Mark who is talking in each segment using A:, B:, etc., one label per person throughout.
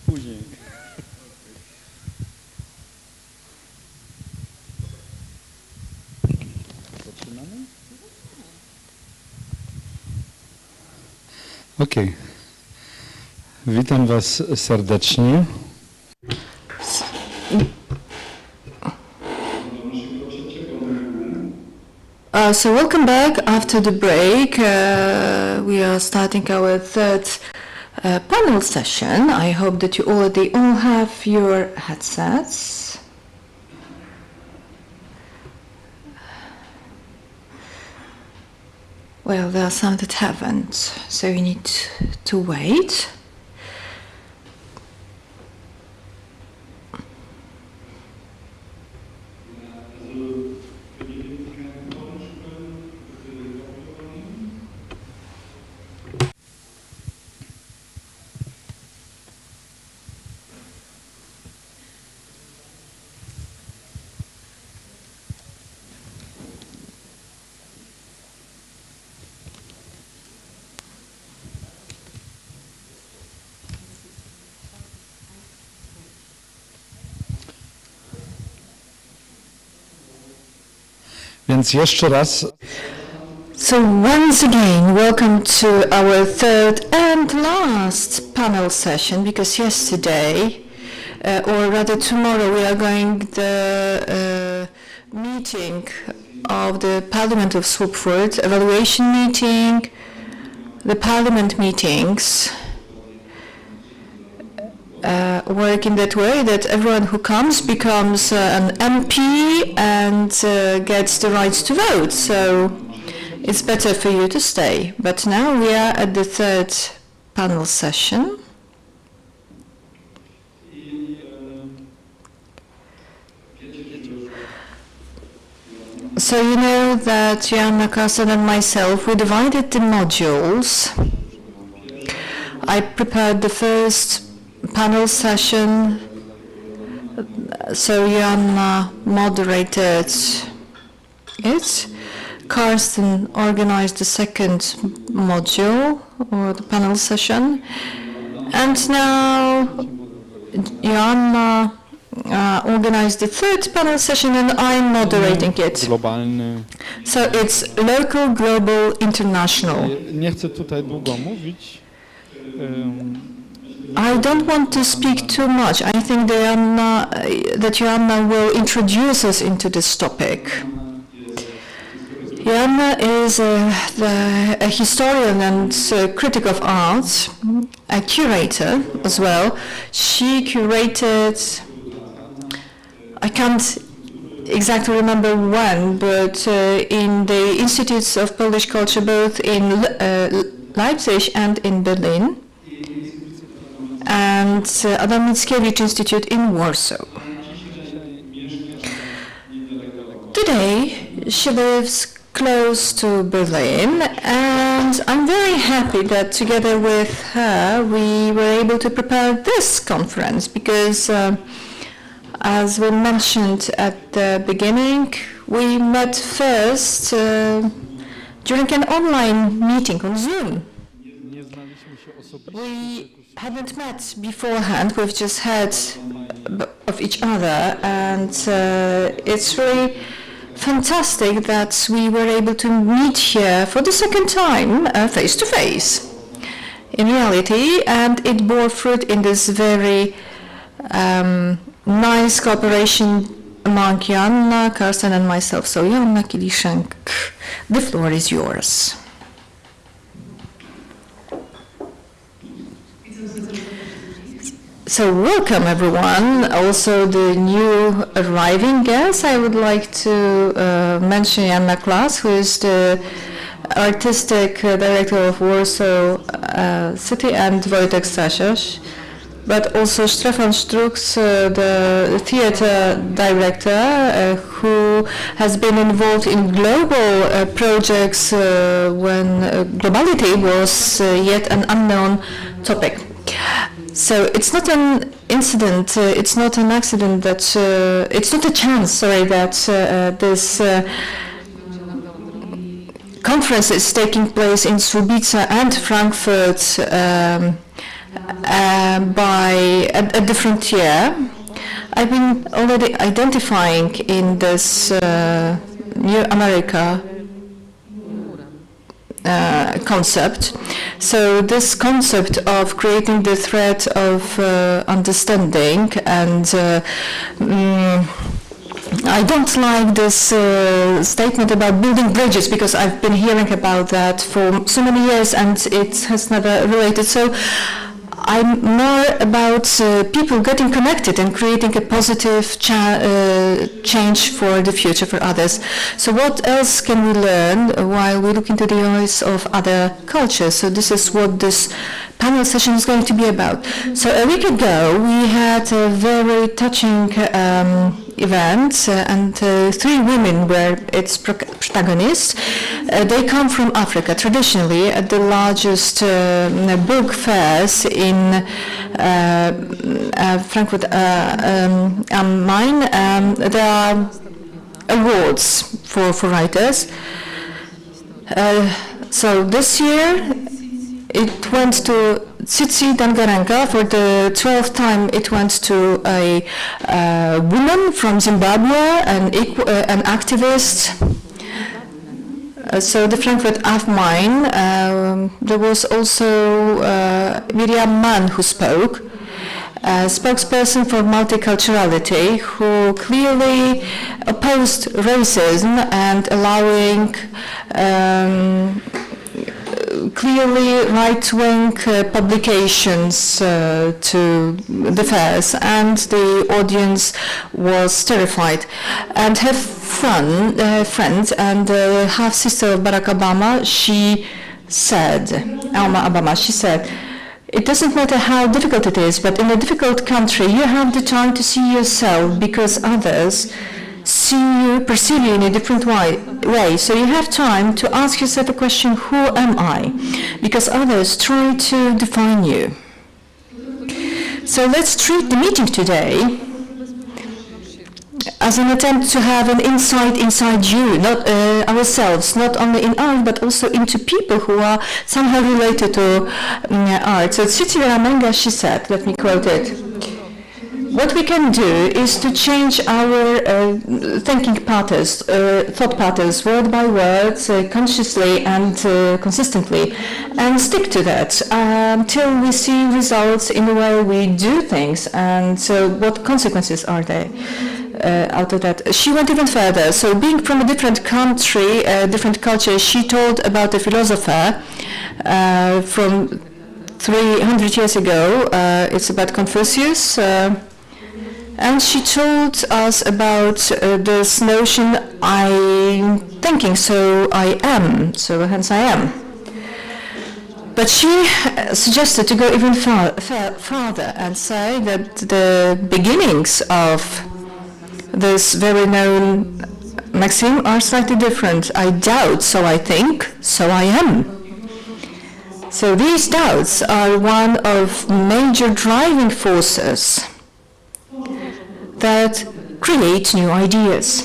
A: Później. Zaczynamy? Okej. Witam Was serdecznie.
B: So welcome back after the break. We are starting our third panel session. I hope that you already all have your headsets. Well, there are some that haven't, so you need to wait.
A: Więc jeszcze raz.
B: So once again, welcome to our third and last panel session, because yesterday, or rather tomorrow, we are going the meeting of the Parliament of Swapford, evaluation meeting, the Parliament meetings. Work in that way that everyone who comes becomes an MP and gets the right to vote. So it's better for you to stay. But now we are at the third panel session. So you know that Joanna, Carsten and myself, we divided the modules. I prepared the first panel session, so Joanna moderated it. Carsten organized the second module, or the panel session. And now Joanna organized the third panel session, and I'm moderating it. So it's local, global, international.
A: Nie chcę tutaj długo mówić.
B: I don't want to speak too much. I think that Joanna will introduce us into this topic. Joanna is a historian and critic of art, a curator as well. She curated, I can't exactly remember when, but in the Institutes of Polish Culture, both in Leipzig and in Berlin, and Adam Mickiewicz Institute in Warsaw. Today, she lives close to Berlin, and I'm very happy that together with her we were able to prepare this conference, because as we mentioned at the beginning, we met first during an online meeting on Zoom. We haven't met beforehand, we've just heard of each other, and it's really fantastic that we were able to meet here for the second time, face to face, in reality, and it bore fruit in this very nice cooperation among Joanna, Carsten and myself. So Joanna Kiliszenk, the floor is yours. So welcome everyone, also the new arriving guests. I would like to mention Joanna Klas, who is the artistic director of Warsaw City, and Wojtek Stasiarz, but also Stefan Strux, the theater director, who has been involved in global projects when globality was yet an unknown topic. So it's not an incident, it's not an accident that, it's not a chance, sorry, that this conference is taking place in Słubice and Frankfurt by a different year. I've been already identifying in this new Amerika concept. So this concept of creating the thread of understanding, and I don't like this statement about building bridges, because I've been hearing about that for so many years and it has never related. So I'm more about people getting connected and creating a positive change for the future for others. So what else can we learn while we look into the eyes of other cultures? So this is what this panel session is going to be about. So a week ago we had a very touching event, and 3 women were its protagonists. They come from Africa. Traditionally, at the largest book fairs in Frankfurt am Main, there are awards for writers. So this year it went to Tsitsi Dangarenka. For the 12th time it went to a woman from Zimbabwe, an activist. So the Frankfurt am Main, there was also Miriam Mann who spoke, a spokesperson for multiculturality, who clearly opposed racism and allowing clearly right-wing publications to the fairs, and the audience was terrified. And her friend and half-sister of Barack Obama, she said, Alma Obama, she said, "It doesn't matter how difficult it is, but in a difficult country you have the time to see yourself, because others perceive you in a different way. So you have time to ask yourself the question, who am I? Because others try to define you." So let's treat the meeting today as an attempt to have an insight inside you, not ourselves, not only in art, but also into people who are somehow related to art. So Tsitsi Dangarenka, she said, let me quote it, "What we can do is to change our thinking patterns, thought patterns, word by word, consciously and consistently, and stick to that until we see results in the way we do things, and what consequences are they out of that." She went even further. So being from a different country, different culture, she told about a philosopher from 300 years ago. It's about Confucius. And she told us about this notion, I'm thinking, so I am, so hence I am. But she suggested to go even farther and say that the beginnings of this very known maxim are slightly different. I doubt, so I think, so I am. So these doubts are one of major driving forces that create new ideas.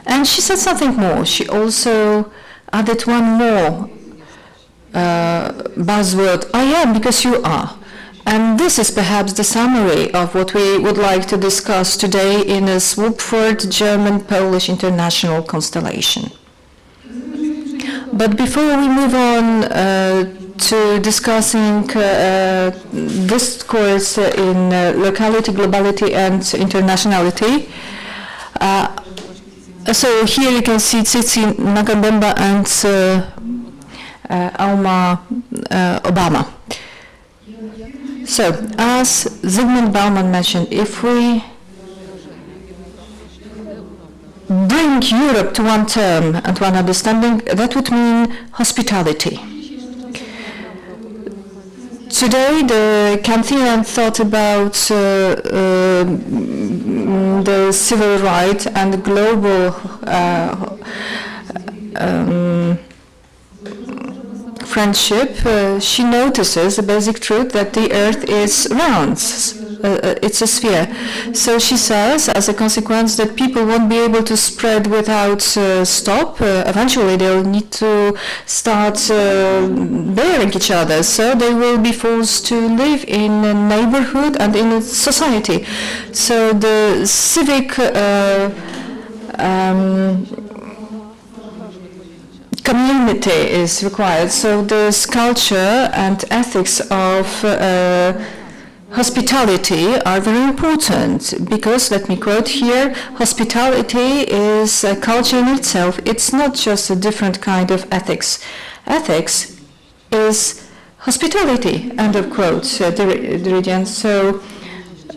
B: And she said something more. She also added one more buzzword, I am because you are. And this is perhaps the summary of what we would like to discuss today in a Swoopford German-Polish international constellation. But before we move on to discussing discourse in locality, globality, and internationality. So here you can see Tsitsi Dangarenka and Alma Obama. So, as Zygmunt Bauman mentioned, if we bring Europe to one term and one understanding, that would mean hospitality. Today, the Kantian thought about the civil right and the global friendship. She notices the basic truth that the earth is round. it's a sphere. So she says, as a consequence, that people won't be able to spread without stop. Eventually, they'll need to start bearing each other. So they will be forced to live in a neighborhood and in a society. So the civic community is required. So this culture and ethics of hospitality are very important because, let me quote here, hospitality is a culture in itself. It's not just a different kind of ethics. Ethics is hospitality, end of quote, Dirigen. So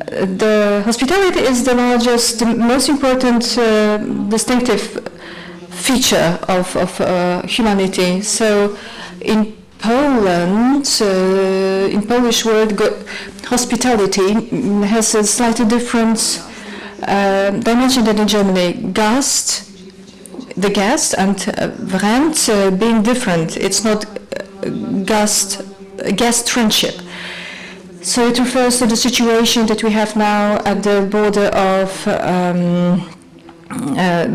B: the hospitality is the largest, the most important distinctive feature of humanity. So in Poland, in Polish word, hospitality has a slightly different dimension than in Germany. Gast, the guest, and Vriend being different. It's not guest friendship. So it refers to the situation that we have now at the border of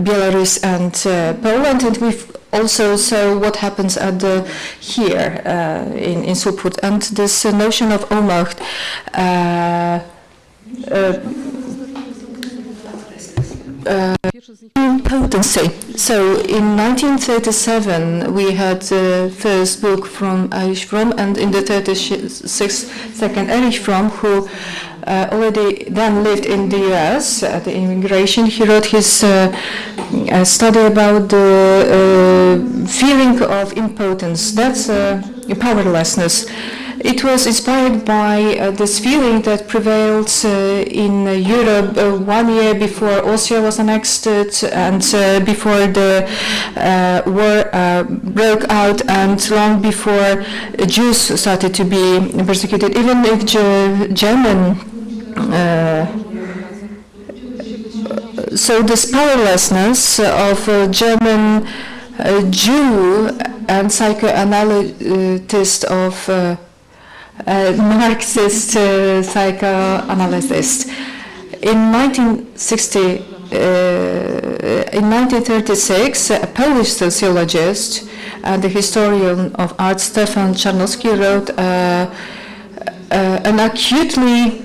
B: Belarus and Poland, and we've also saw what happens at the here in Sopot, and this notion of Omacht. Potency. So in 1937 we had the first book from Erich Fromm, and in the 36th second Erich Fromm, who already then lived in the US at the immigration. He wrote his study about the feeling of impotence. That's powerlessness. It was inspired by this feeling that prevailed in Europe 1 year before Austria was annexed and before the war broke out, and long before Jews started to be persecuted. Even if German so this powerlessness of a German Jew and psychoanalyst of Marxist psychoanalyst. In 1936, a Polish sociologist and the historian of art Stefan Czarnowski wrote an acutely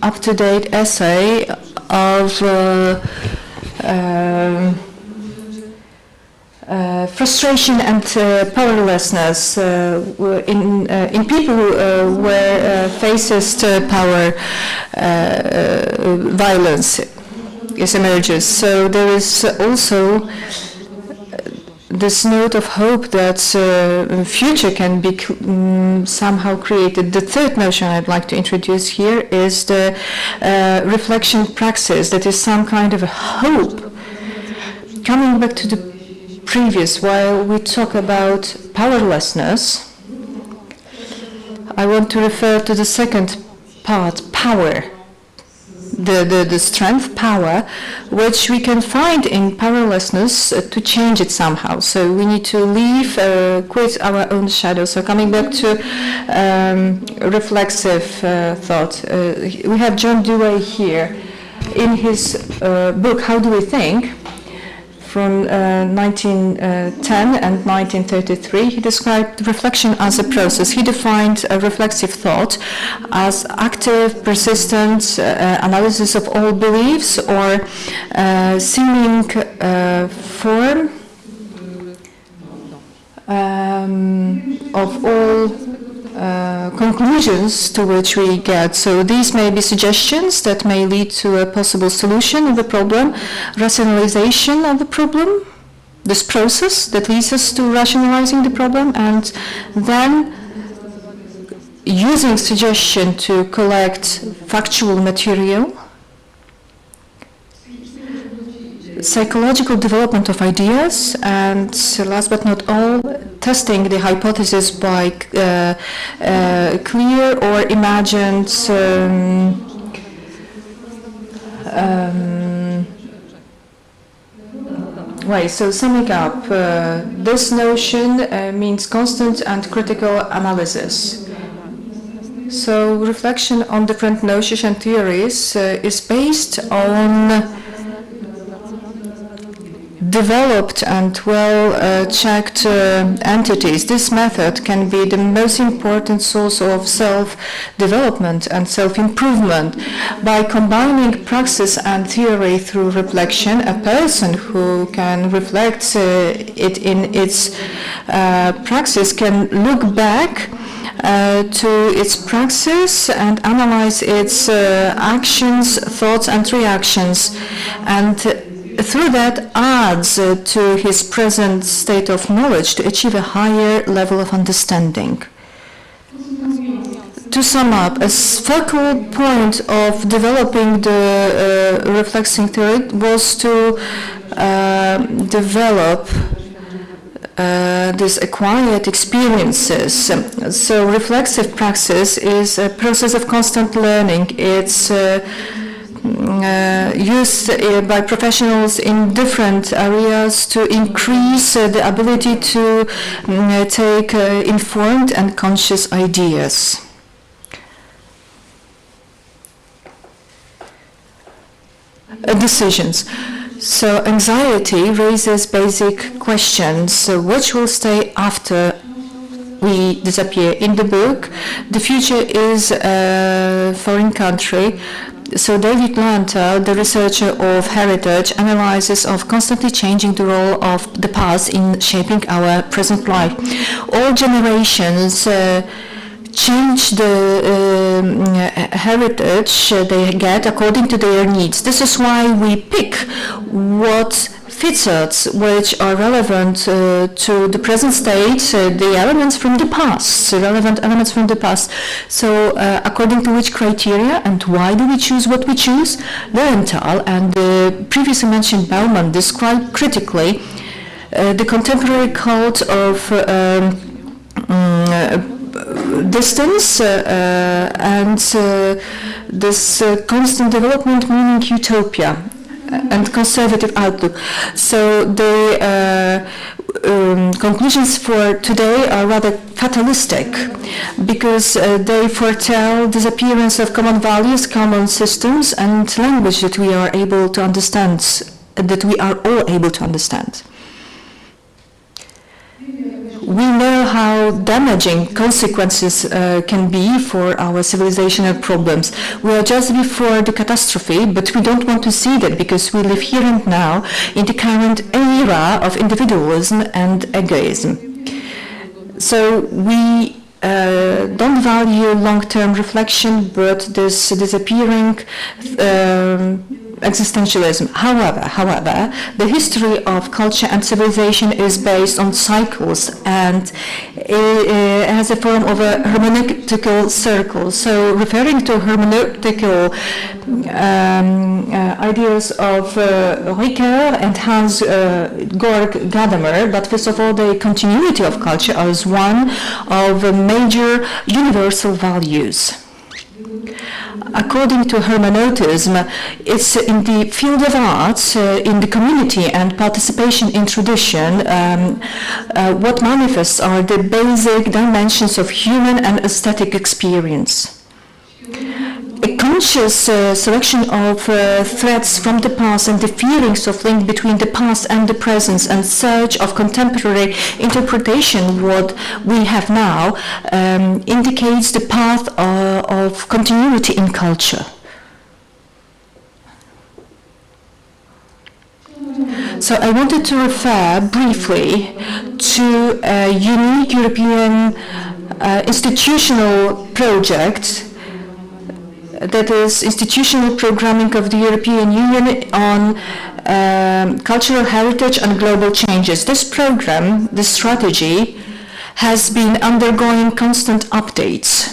B: up-to-date essay of frustration and powerlessness in people who were faces power violence emerges. So there is also this note of hope that future can be somehow created. The third notion I'd like to introduce here is the reflection praxis, that is some kind of a hope. Coming back to the previous, while we talk about powerlessness, I want to refer to the second part, power. The strength, power, which we can find in powerlessness to change it somehow. So we need to leave, quit our own shadow. So coming back to reflexive thought, we have John Dewey here. In his book, How Do We Think? From 1910 and 1933, he described reflection as a process. He defined reflexive thought as active, persistent analysis of all beliefs or seeming form of all conclusions to which we get. So these may be suggestions that may lead to a possible solution of the problem, rationalization of the problem, this process that leads us to rationalizing the problem, and then using suggestion to collect factual material, psychological development of ideas, and last but not all, testing the hypothesis by clear or imagined way. So summing up, this notion means constant and critical analysis. So reflection on different notions and theories is based on developed and well-checked entities. This method can be the most important source of self-development and self-improvement. By combining praxis and theory through reflection, a person who can reflect it in its praxis can look back to its praxis and analyze its actions, thoughts and reactions, and through that adds to his present state of knowledge to achieve a higher level of understanding. To sum up, a focal point of developing the reflexive theory was to develop these acquired experiences. So reflexive praxis is a process of constant learning. It's used by professionals in different areas to increase the ability to take informed and conscious ideas. Decisions. So anxiety raises basic questions. So which will stay after we disappear? In the book, The Future is a Foreign Country. So David Lanter, the researcher of heritage, analyzes of constantly changing the role of the past in shaping our present life. All generations change the heritage they get according to their needs. This is why we pick what fits us, which are relevant to the present state, the elements from the past, relevant elements from the past. So according to which criteria and why do we choose what we choose? Lewenthal and the previously mentioned Bauman describe critically the contemporary cult of distance and this constant development, meaning utopia and conservative outlook. So the conclusions for today are rather fatalistic because they foretell disappearance of common values, common systems and language that we are able to understand, that we are all able to understand. We know how damaging consequences can be for our civilizational problems. We are just before the catastrophe, but we don't want to see that because we live here and now in the current era of individualism and egoism. So we don't value long-term reflection, but this disappearing existentialism. However, the history of culture and civilization is based on cycles and it has a form of a hermeneutical circle. So referring to hermeneutical ideas of Ricoeur and Hans Georg Gadamer, but first of all the continuity of culture as one of major universal values. According to hermeneutism, it's in the field of arts, in the community and participation in tradition, what manifests are the basic dimensions of human and aesthetic experience. A conscious selection of threads from the past and the feelings of link between the past and the present and search of contemporary interpretation what we have now indicates the path of continuity in culture. So I wanted to refer briefly to a unique European institutional project that is institutional programming of the European Union on cultural heritage and global changes. This program, this strategy, has been undergoing constant updates.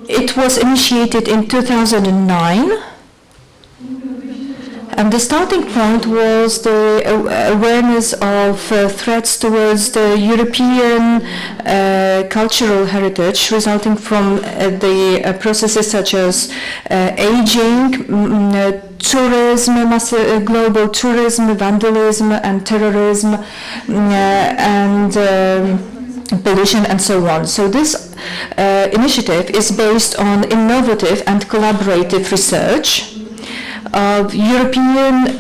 B: It was initiated in 2009. And the starting point was the awareness of threats towards the European cultural heritage resulting from the processes such as aging, tourism, global tourism, vandalism and terrorism and pollution and so on. So this initiative is based on innovative and collaborative research of European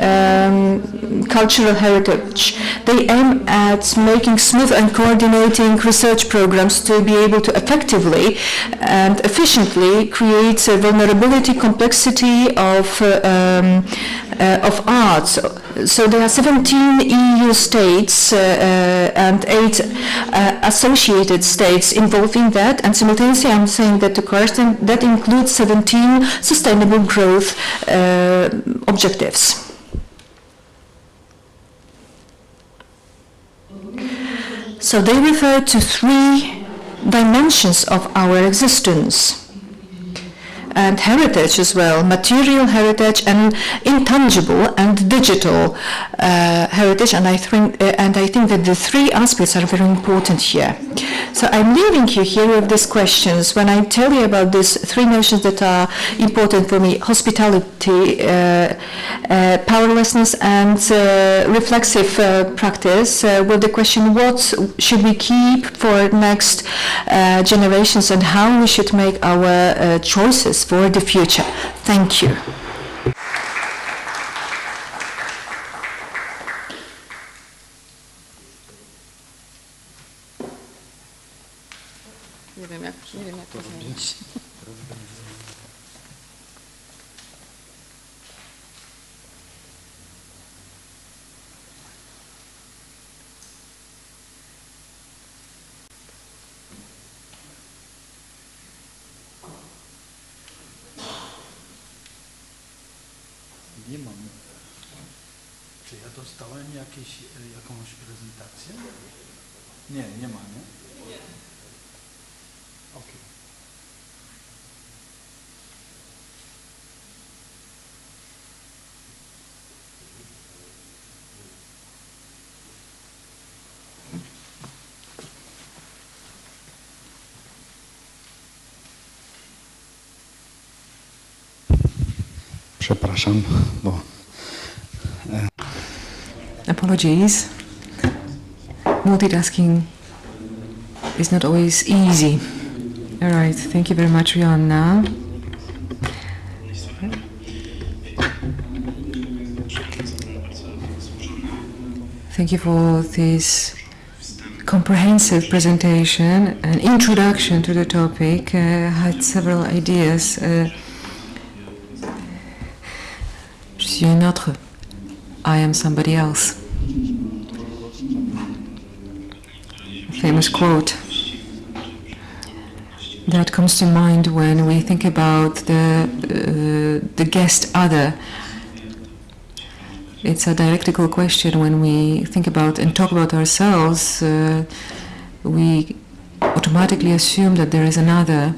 B: cultural heritage. They aim at making smooth and coordinating research programs to be able to effectively and efficiently create a vulnerability, complexity of arts. So there are 17 EU states and 8 associated states involved in that, and simultaneously I'm saying that to correspond, that includes 17 sustainable growth objectives. So they refer to 3 dimensions of our existence and heritage as well, material heritage and intangible and digital heritage, and I think that the 3 aspects are very important here. So I'm leaving you here with these questions. When I tell you about these 3 notions that are important for me: hospitality, powerlessness, and reflexive practice, with the question, what should we keep for next generations and how we should make our choices for the future. Thank you.
C: Nie wiem jak to zmienić.
D: Nie mam. Czy ja dostałem jakąś prezentację? Nie ma, nie? Okej.
A: Przepraszam, bo
C: Apologies. Multitasking is not always easy. All right, thank you very much, Joanna. Thank you for this comprehensive presentation and introduction to the topic. I had several ideas. Je suis un autre. I am somebody else. A famous quote that comes to mind when we think about the guest other. It's a dialectical question. When we think about and talk about ourselves, we automatically assume that there is another,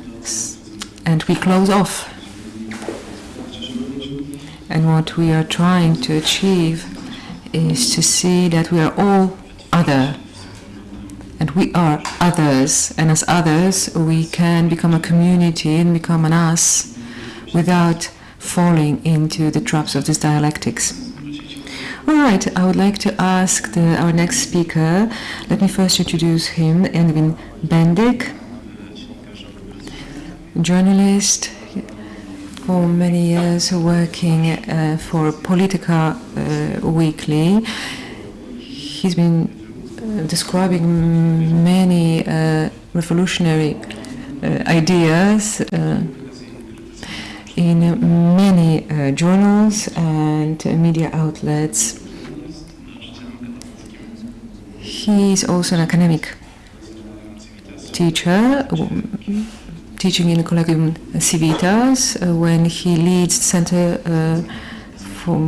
C: and we close off. And what we are trying to achieve is to see that we are all other, and we are others, and as others we can become a community and become an us without falling into the traps of these dialectics. All right, I would like to ask our next speaker. Let me first introduce him, Edwin Bendik, journalist, for many years working for Politica Weekly. He's been describing many revolutionary ideas in many journals and media outlets. He is also an academic teacher, teaching in Collegium Civitas, when he leads the Center for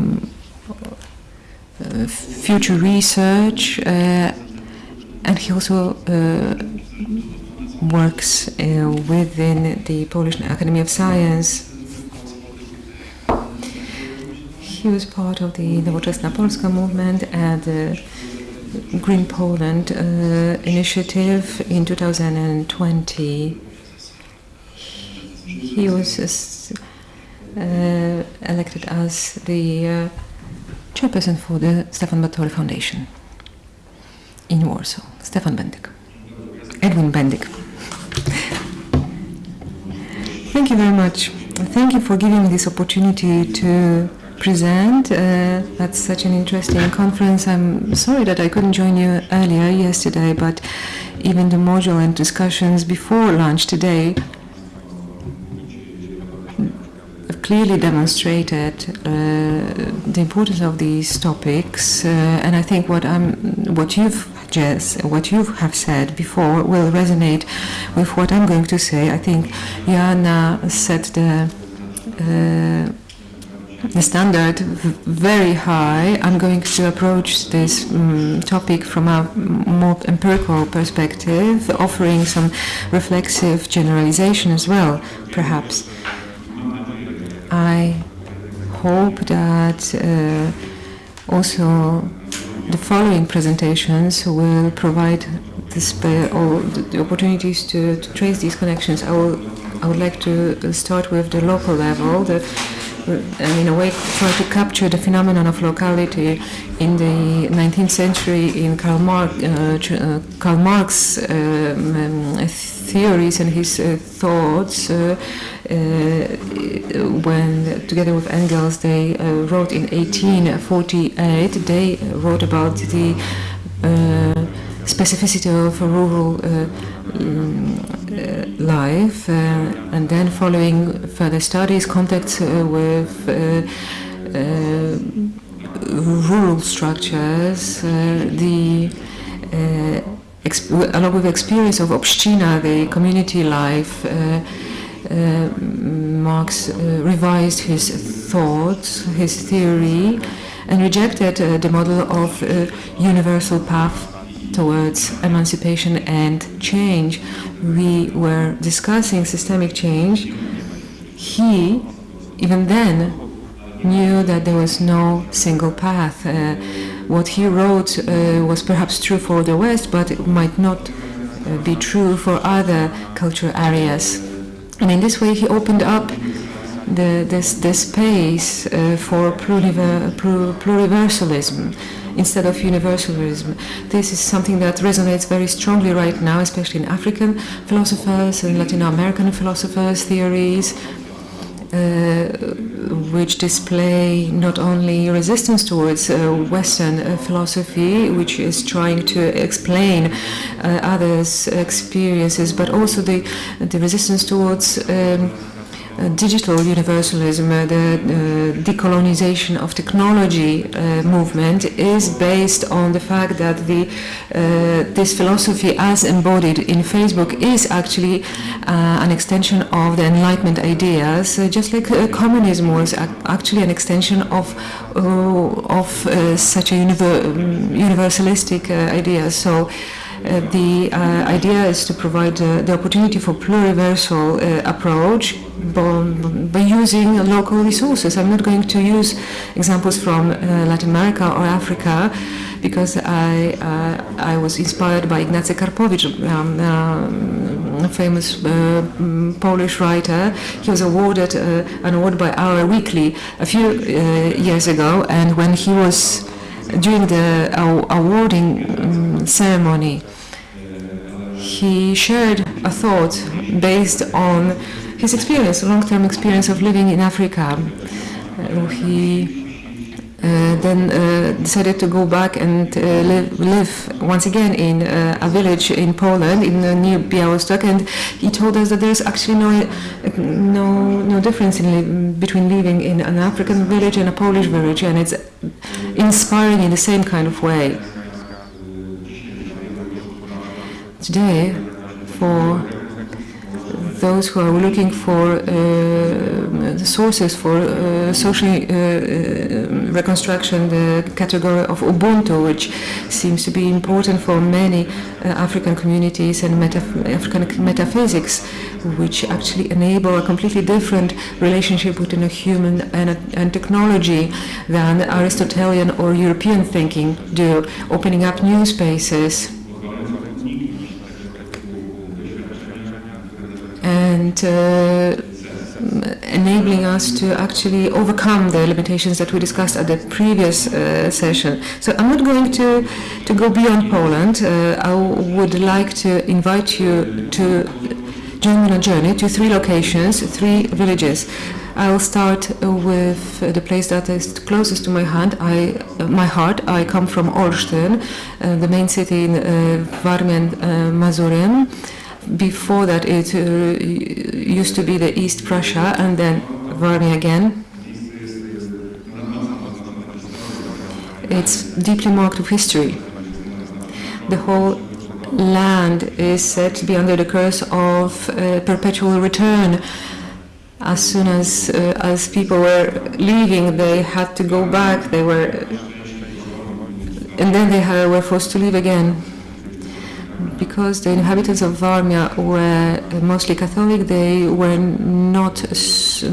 C: Future Research, and he also works within the Polish Academy of Science. He was part of the Nowoczesna Polska movement and the Green Poland initiative in 2020. He was elected as the chairperson for the Stefan Batory Foundation in Warsaw. Stefan Bendik. Edwin Bendik. Thank you very much. Thank you for giving me this opportunity to present at such an interesting conference. I'm sorry that I couldn't join you earlier yesterday, but even the module and discussions before lunch today have clearly demonstrated the importance of these topics, and I think what you have said before will resonate with what I'm going to say. I think Joanna set the standard very high. I'm going to approach this topic from a more empirical perspective, offering some reflexive generalization as well, perhaps. I hope that also the following presentations will provide the opportunities to trace these connections. I would like to start with the local level, and in a way try to capture the phenomenon of locality in the 19th century in Karl Marx's theories and his thoughts, when together with Engels they wrote in 1848, they wrote about the specificity of rural life, and then following further studies, contacts with rural structures, along with the experience of Obszczyna, the community life, Marx revised his thoughts, his theory, and rejected the model of universal path towards emancipation and change. We were discussing systemic change. He, even then, knew that there was no single path. What he wrote was perhaps true for the West, but it might not be true for other cultural areas. And in this way, he opened up the space for pluriversalism instead of universalism. This is something that resonates very strongly right now, especially in African philosophers and Latin American philosophers' theories, which display not only resistance towards Western philosophy, which is trying to explain others' experiences, but also the resistance towards digital universalism. The decolonization of technology movement is based on the fact that this philosophy as embodied in Facebook is actually an extension of the Enlightenment ideas, just like communism was actually an extension of such a universalistic idea. So the idea is to provide the opportunity for pluriversal approach by using local resources. I'm not going to use examples from Latin America or Africa, because I was inspired by Ignacy Karpowicz, a famous Polish writer. He was awarded an award by Our Weekly a few years ago, and when he was during the awarding ceremony, he shared a thought based on his experience, long-term experience of living in Africa. He then decided to go back and live once again in a village in Poland, near Białystok, and he told us that there's actually no difference between living in an African village and a Polish village, and it's inspiring in the same kind of way. Today, for those who are looking for the sources for social reconstruction, the category of Ubuntu, which seems to be important for many African communities, and African metaphysics, which actually enable a completely different relationship between a human and technology than Aristotelian or European thinking do, opening up new spaces. And enabling us to actually overcome the limitations that we discussed at the previous session. So I'm not going to go beyond Poland. I would like to invite you to join me on a journey to 3 locations, 3 villages. I'll start with the place that is closest to my heart. I come from Olsztyn, the main city in Warmian Mazurem. Before that, it used to be the East Prussia, and then Warmia again. It's deeply marked with history. The whole land is said to be under the curse of perpetual return. As soon as people were leaving, they had to go back. And then they were forced to leave again. Because the inhabitants of Warmia were mostly Catholic, they were not as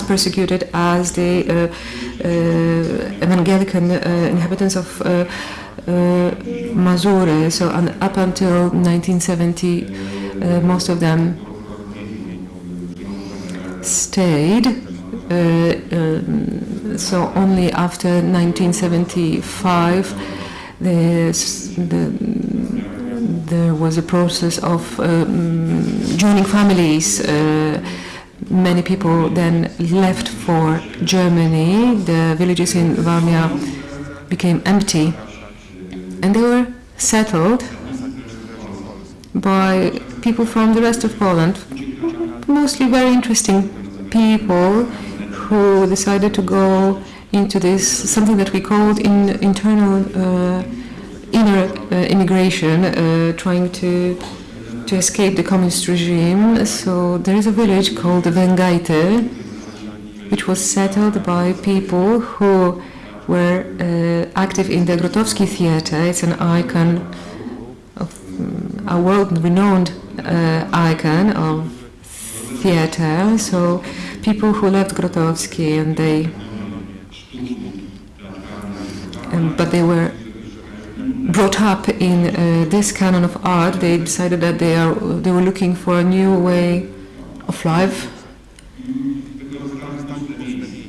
C: persecuted as the evangelical inhabitants of Mazure. So up until 1970, most of them stayed. So only after 1975, there was a process of joining families. Many people then left for Germany. The villages in Warmia became empty, and they were settled by people from the rest of Poland, mostly very interesting people who decided to go into this, something that we called inner immigration, trying to escape the communist regime. So there is a village called Węgajty, which was settled by people who were active in the Grotowski Theatre. It's an icon, a world-renowned icon of theatre. So people who left Grotowski and but they were brought up in this canon of art. They decided that they were looking for a new way of life,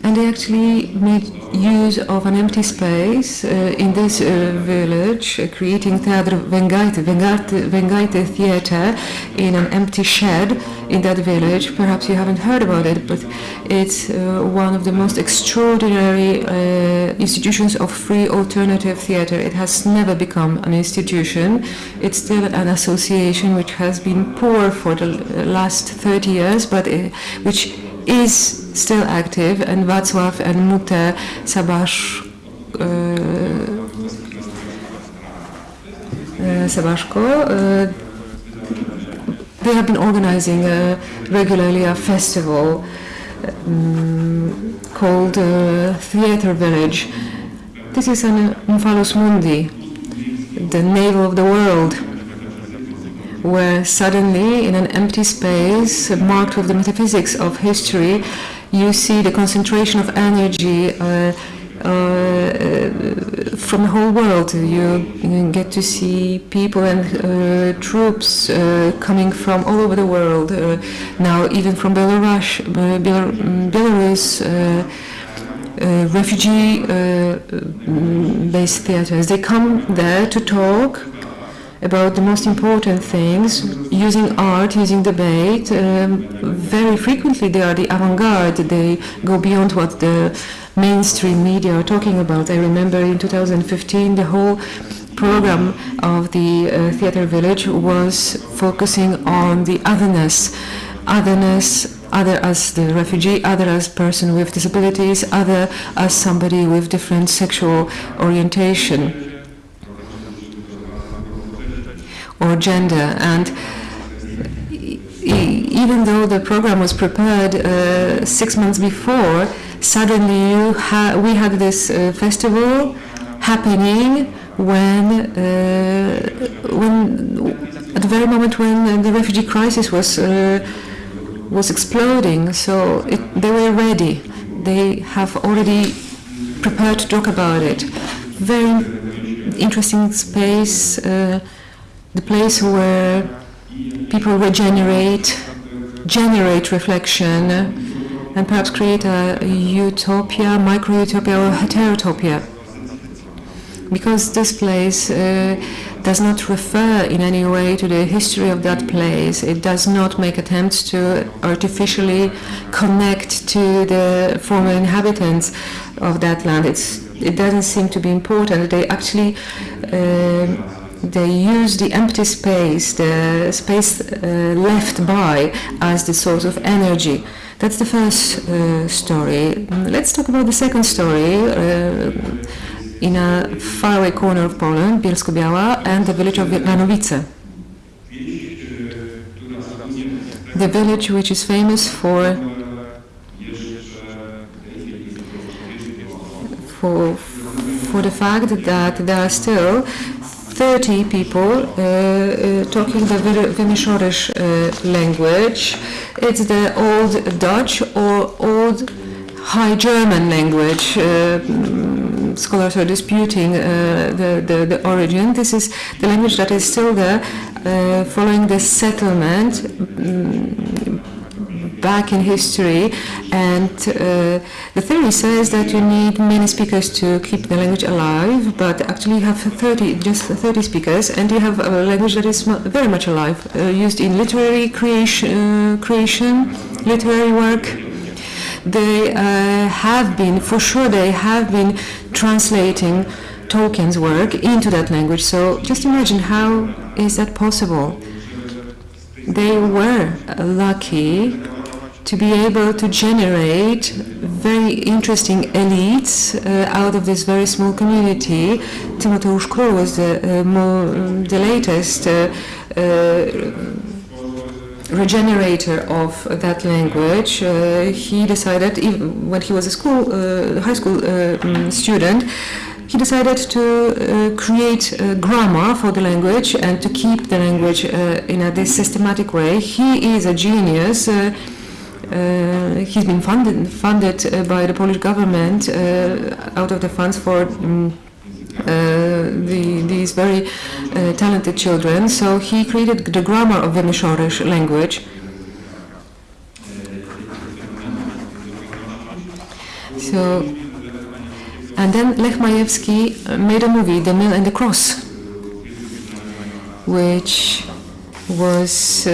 C: and they actually made use of an empty space in this village, creating Teatr Węgajty Theatre in an empty shed in that village. Perhaps you haven't heard about it, but it's one of the most extraordinary institutions of free alternative theatre. It has never become an institution. It's still an association which has been poor for the last 30 years, but which is still active, and Wacław and Mute Sabaszko, they have been organizing regularly a festival called Theatre Village. This is an Umphalus Mundi, the navel of the world, where suddenly in an empty space marked with the metaphysics of history, you see the concentration of energy from the whole world. You get to see people and troops coming from all over the world, now even from Belarus, refugee-based theaters. They come there to talk about the most important things, using art, using debate. Very frequently they are the avant-garde. They go beyond what the mainstream media are talking about. I remember in 2015 the whole program of the Theatre Village was focusing on the otherness, other as the refugee, other as person with disabilities, other as somebody with different sexual orientation or gender. And even though the program was prepared 6 months before, suddenly we had this festival happening when at the very moment when the refugee crisis was exploding. So they were ready. They have already prepared to talk about it. Very interesting space. The place where people generate reflection, and perhaps create a utopia, micro-utopia or heterotopia. because this place does not refer in any way to the history of that place. It does not make attempts to artificially connect to the former inhabitants of that land. It doesn't seem to be important. They actually they use the empty space, the space left by, as the source of energy. That's the first story. Let's talk about the second story. In a faraway corner of Poland, Bielsko-Biała, and the village of Lanowice. The village which is famous for the fact that there are still 30 people talking the Wymieszorisz language. It's the Old Dutch or Old High German language. Scholars are disputing the origin. This is the language that is still there following the settlement back in history, and the theory says that you need many speakers to keep the language alive, but actually you have just 30 speakers, and you have a language that is very much alive, used in literary creation, literary work. They have been translating Tolkien's work into that language. So just imagine, how is that possible? They were lucky to be able to generate very interesting elites out of this very small community. Tymoteusz Król was the latest regenerator of that language. He decided, even when he was a high school student, he decided to create a grammar for the language and to keep the language in this systematic way. He is a genius. He's been funded by the Polish government out of the funds for these very talented children. So he created the grammar of the Wymieszorisz language. So, and then Lech Majewski made a movie, The Mill and the Cross, which was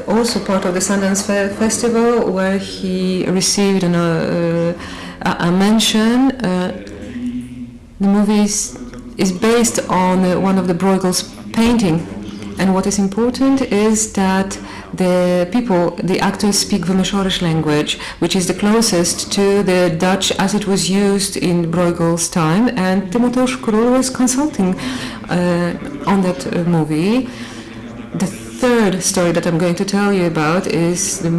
C: also part of the Sundance Festival, where he received a mention. The movie is based on one of the Bruegel's painting, and what is important is that the actors speak Wymieszorisz language, which is the closest to the Dutch as it was used in Bruegel's time, and Tymoteusz Król was consulting on that movie. The third story that I'm going to tell you about is the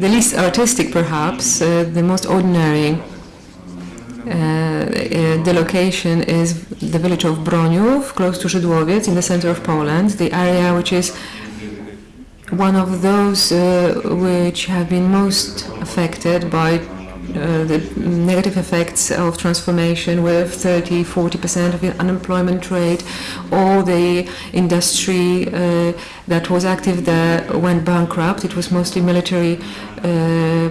C: least artistic, perhaps, the most ordinary. The location is the village of Broniów, close to Żydłowiec, in the center of Poland, the area which is one of those which have been most affected by the negative effects of transformation, with 30-40% of the unemployment rate. All the industry that was active there went bankrupt. It was mostly military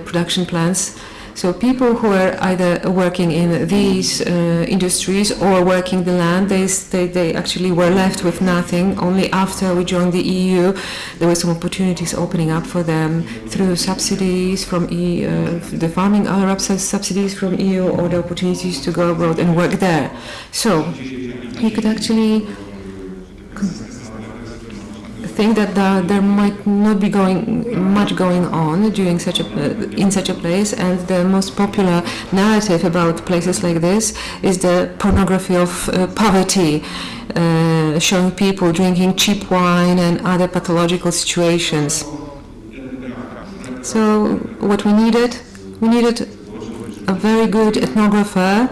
C: production plants. So people who were either working in these industries or working the land, they actually were left with nothing. Only after we joined the EU, there were some opportunities opening up for them through subsidies from the farming subsidies from EU, or the opportunities to go abroad and work there. So you could actually think that there might not be much going on during in such a place, and the most popular narrative about places like this is the pornography of poverty, showing people drinking cheap wine and other pathological situations. So what we needed a very good ethnographer,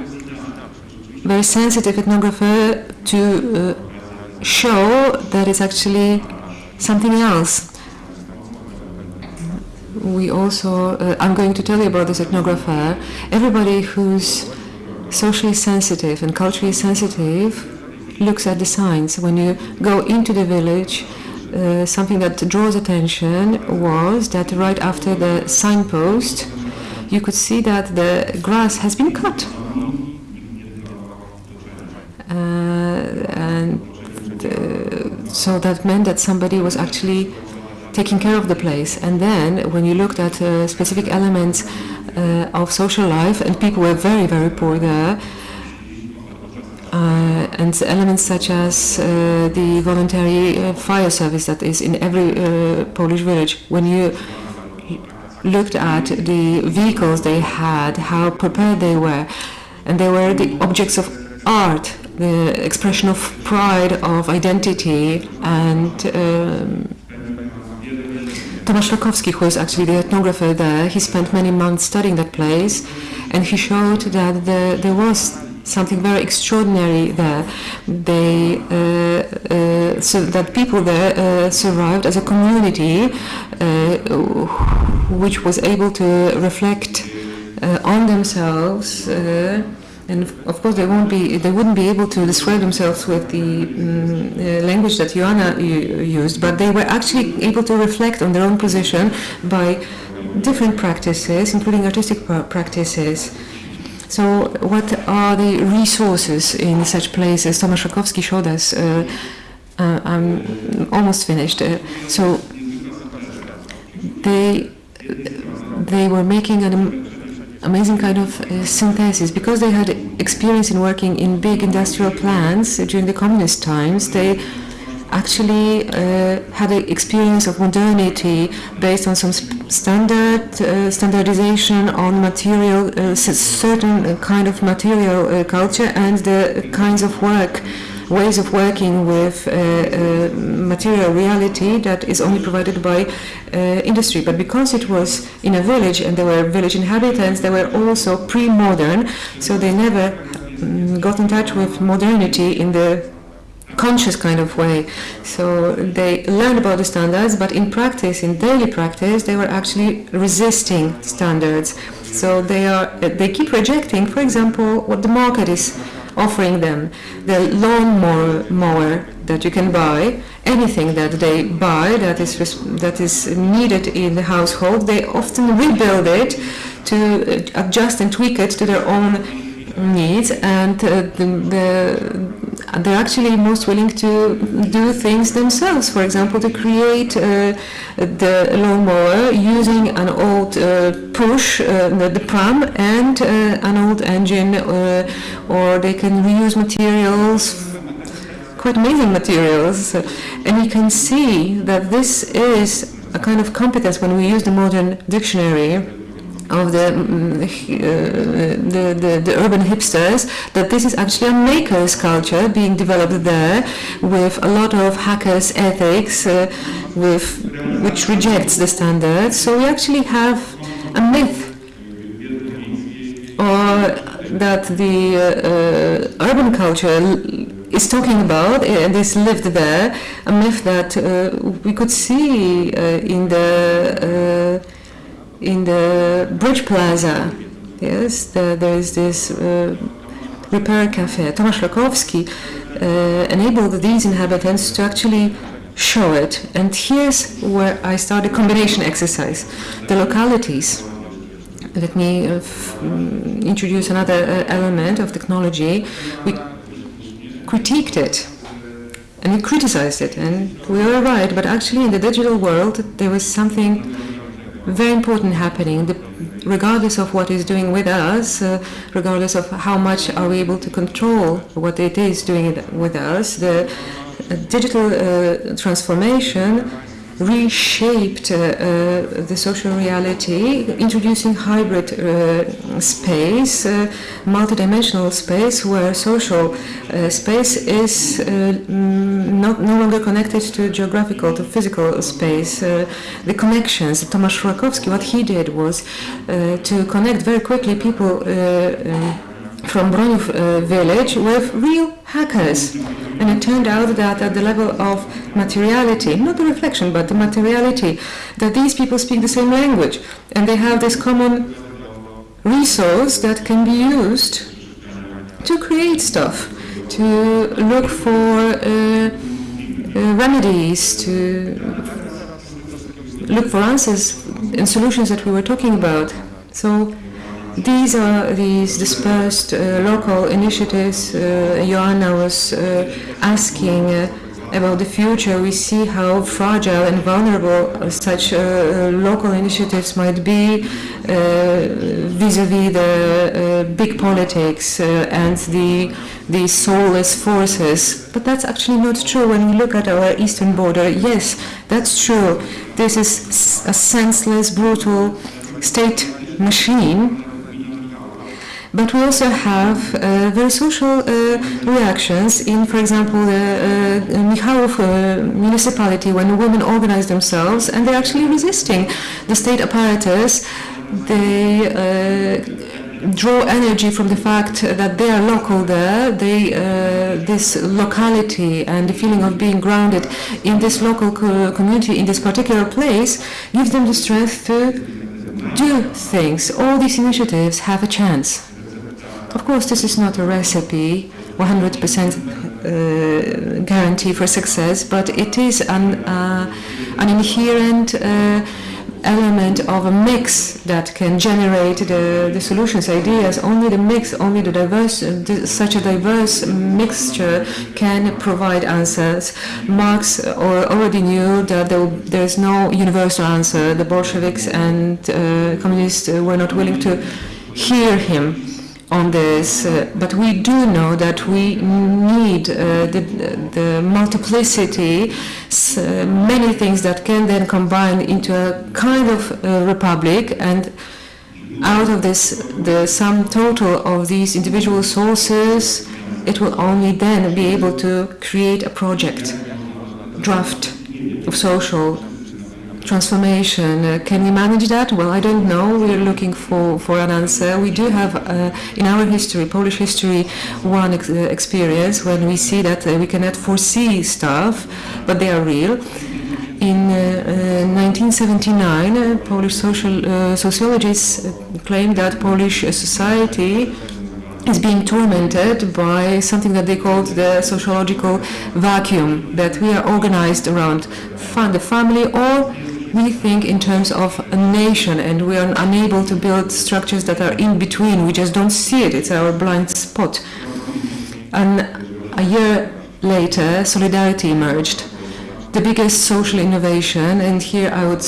C: very sensitive ethnographer, to show that it's actually something else. We also, I'm going to tell you about this ethnographer. Everybody who's socially sensitive and culturally sensitive looks at the signs. When you go into the village, something that draws attention was that right after the signpost, you could see that the grass has been cut. So that meant that somebody was actually taking care of the place. And then when you looked at specific elements of social life, and people were very, very poor there, and elements such as the voluntary fire service that is in every Polish village, when you looked at the vehicles they had, how prepared they were, and they were the objects of art, the expression of pride, of identity. And Tomasz Rakowski, who is actually the ethnographer there, he spent many months studying that place, and he showed that there was something very extraordinary there. So that people there survived as a community which was able to reflect on themselves, and of course they wouldn't be able to describe themselves with the language that Joanna used, but they were actually able to reflect on their own position by different practices, including artistic practices. So what are the resources in such places? Tomasz Rakowski showed us. I'm almost finished. So they were making an amazing kind of synthesis. Because they had experience in working in big industrial plants during the communist times, they actually had an experience of modernity based on some standardization on material, certain kind of material culture, and the kinds of ways of working with material reality that is only provided by industry. But because it was in a village and there were village inhabitants, they were also pre-modern, so they never got in touch with modernity in the conscious kind of way. So they learned about the standards, but in practice, in daily practice, they were actually resisting standards. So they keep rejecting, for example, what the market is offering them. The lawn mower that you can buy, anything that they buy that is needed in the household, they often rebuild it to adjust and tweak it to their own needs, and they're actually most willing to do things themselves. For example, to create the lawnmower using an old push, the pram, and an old engine, or they can reuse materials, quite amazing materials. And you can see that this is a kind of competence when we use the modern dictionary of the urban hipsters, that this is actually a maker's culture being developed there, with a lot of hackers' ethics, which rejects the standards. So we actually have a myth, or that the urban culture is talking about, and is lived there, a myth that we could see in the Bridge Plaza. Yes, there is this repair cafe. Tomasz Rakowski enabled these inhabitants to actually show it. And here's where I started combination exercise. The localities. Let me introduce another element of technology. We critiqued it and we criticized it, and we were right, but actually in the digital world there was something very important happening. Regardless of what is doing with us, regardless of how much are we able to control what it is doing with us, the digital transformation reshaped the social reality, introducing hybrid space, multidimensional space, where social space is no longer connected to geographical, to physical space. The connections, Tomasz Rakowski, what he did was to connect very quickly people from Broniów village with real hackers. And it turned out that at the level of materiality, not the reflection, but the materiality, that these people speak the same language, and they have this common resource that can be used to create stuff, to look for remedies, to look for answers and solutions that we were talking about. So these are these dispersed local initiatives. Joanna was asking about the future, we see how fragile and vulnerable such local initiatives might be vis-à-vis the big politics and the soulless forces. But that's actually not true when we look at our eastern border. Yes, that's true. This is a senseless, brutal state machine. But we also have very social reactions in, for example, the Michałów municipality, when women organize themselves and they're actually resisting the state apparatus. They draw energy from the fact that they are local there. This locality and the feeling of being grounded in this local community, in this particular place, gives them the strength to do things. All these initiatives have a chance. Of course, this is not a recipe, 100% guarantee for success, but it is an inherent element of a mix that can generate the solutions, ideas. Only the mix, only the diverse, such a diverse mixture can provide answers. Marx already knew that there is no universal answer. The Bolsheviks and communists were not willing to hear him on this, but we do know that we need the multiplicity, many things that can then combine into a kind of republic, and out of this, the sum total of these individual sources, it will only then be able to create a project, draft of social transformation. Can we manage that? Well, I don't know. We're looking for an answer. We do have in our history, Polish history, one experience when we see that we cannot foresee stuff, but they are real. In 1979, Polish sociologists claimed that Polish society is being tormented by something that they called the sociological vacuum, that we are organized around the family, or we think in terms of a nation, and we are unable to build structures that are in between. We just don't see it. It's our blind spot. And a year later, solidarity emerged, the biggest social innovation. And here I would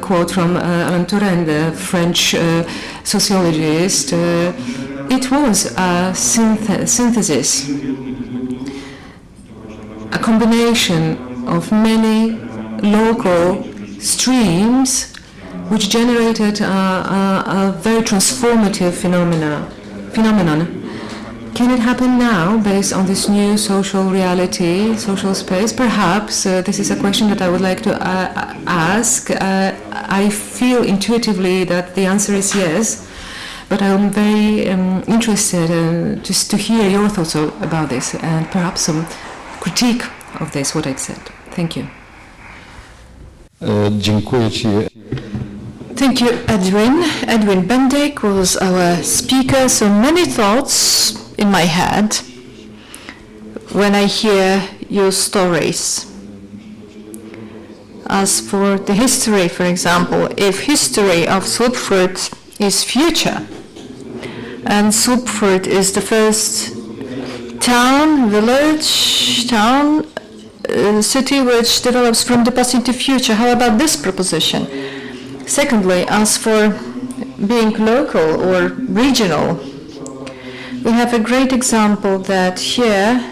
C: quote from Alain Touraine, the French sociologist. It was a synthesis, a combination of many local streams which generated a very transformative phenomenon. Can it happen now based on this new social reality, social space? Perhaps. This is a question that I would like to ask. I feel intuitively that the answer is yes, but I'm very interested just to hear your thoughts about this and perhaps some critique of this, what I've said. Thank you.
A: Dziękuję Ci.
B: Thank you, Edwin. Edwin Bendek was our speaker. So many thoughts in my head when I hear your stories. As for the history, for example, if history of Słupfurt is future, and Słupfurt is the first town, village, town, city which develops from the past into future. How about this proposition? Secondly, as for being local or regional, we have a great example that here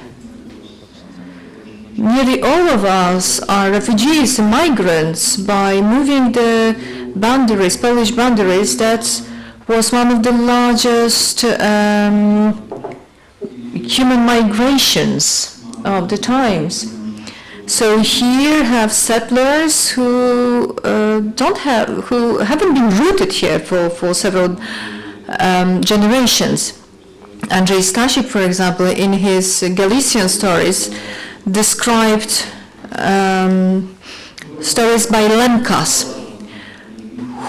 B: nearly all of us are refugees, migrants. By moving the boundaries, Polish boundaries, that was one of the largest human migrations of the times. So here have settlers who haven't been rooted here for several generations. Andrzej Stasik, for example, in his Galician stories, described stories by Lemkas,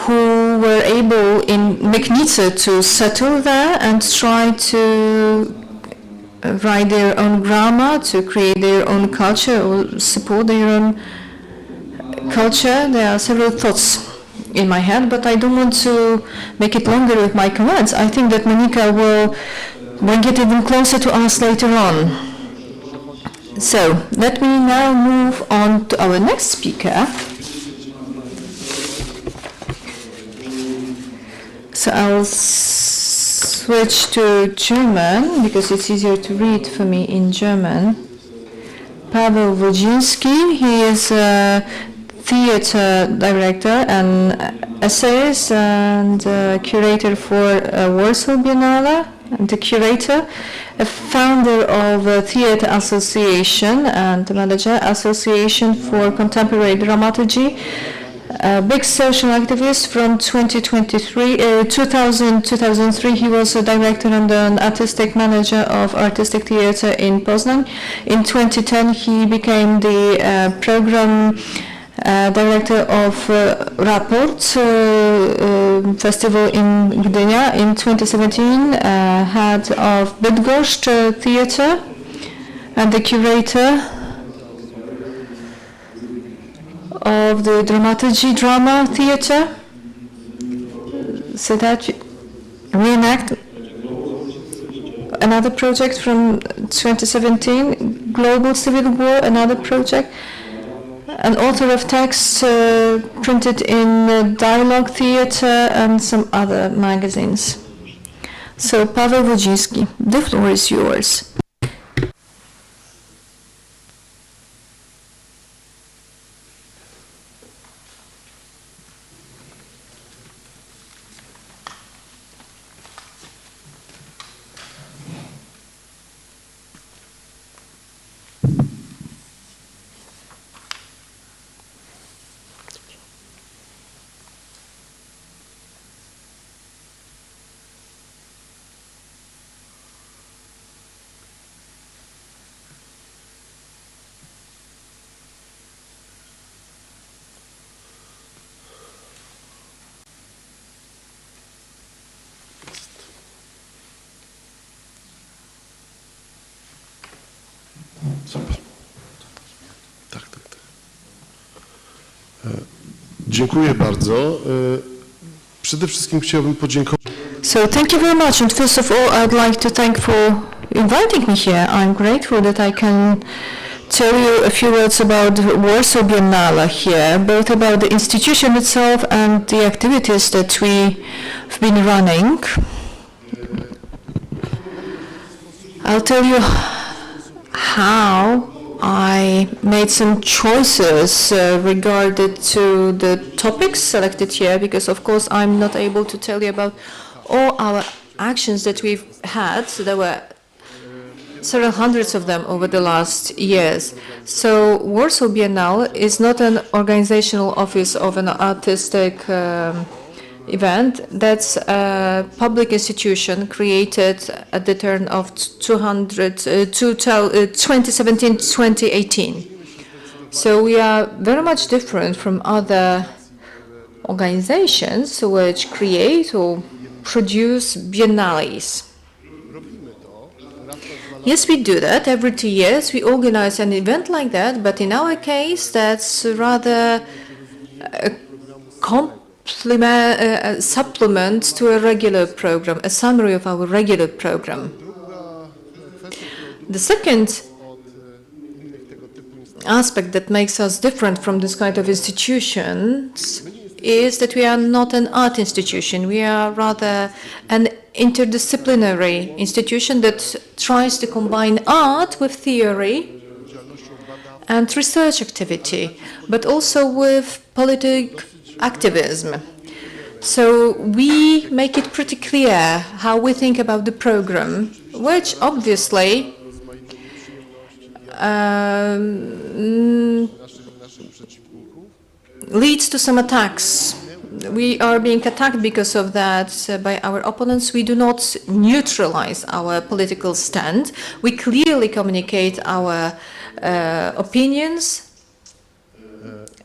B: who were able in Mechnice to settle there and try to write their own grammar, to create their own culture or support their own culture. There are several thoughts in my head, but I don't want to make it longer with my comments. I think that Monika will bring it even closer to us later on. So let me now move on to our next speaker. So I'll switch to German because it's easier to read for me in German. Pablo Virginski, he is a theater director and essayist and curator for Warsaw Biennale, and the curator, a founder of a theater association and manager Association for Contemporary Dramaturgy, a big social activist from 2003. He was a director and an artistic manager of artistic theater in Poznan. In 2010, he became the program director of Raport festival in Gdynia. In 2017, head of Bydgoszcz theater and the curator of the dramaturgy drama theater. So that reenact another project from 2017, Global Civil War, another project. An author of texts printed in Dialogue Theatre and some other magazines. So, Pablo Virginski, the floor is yours.
E: Super. Tak. Dziękuję bardzo. Przede wszystkim chciałbym podziękować.
B: So thank you very much, and first of all I'd like to thank for inviting me here. I'm grateful that I can tell you a few words about Warsaw Biennale here, both about the institution itself and the activities that we've been running. I'll tell you how I made some choices regarding to the topics selected here, because of course I'm not able to tell you about all our actions that we've had. So there were several hundreds of them over the last years. So Warsaw Biennale is not an organizational office of an artistic event. That's a public institution created at the turn of 2017-2018. So we are very much different from other organizations which create or produce biennales. Yes, we do that every 2 years. We organize an event like that, but in our case, that's rather a supplement to a regular program, a summary of our regular program. The second aspect that makes us different from this kind of institutions is that we are not an art institution. We are rather an interdisciplinary institution that tries to combine art with theory and research activity, but also with political activism. So we make it pretty clear how we think about the program, which obviously leads to some attacks. We are being attacked because of that by our opponents. We do not neutralize our political stand. We clearly communicate our opinions,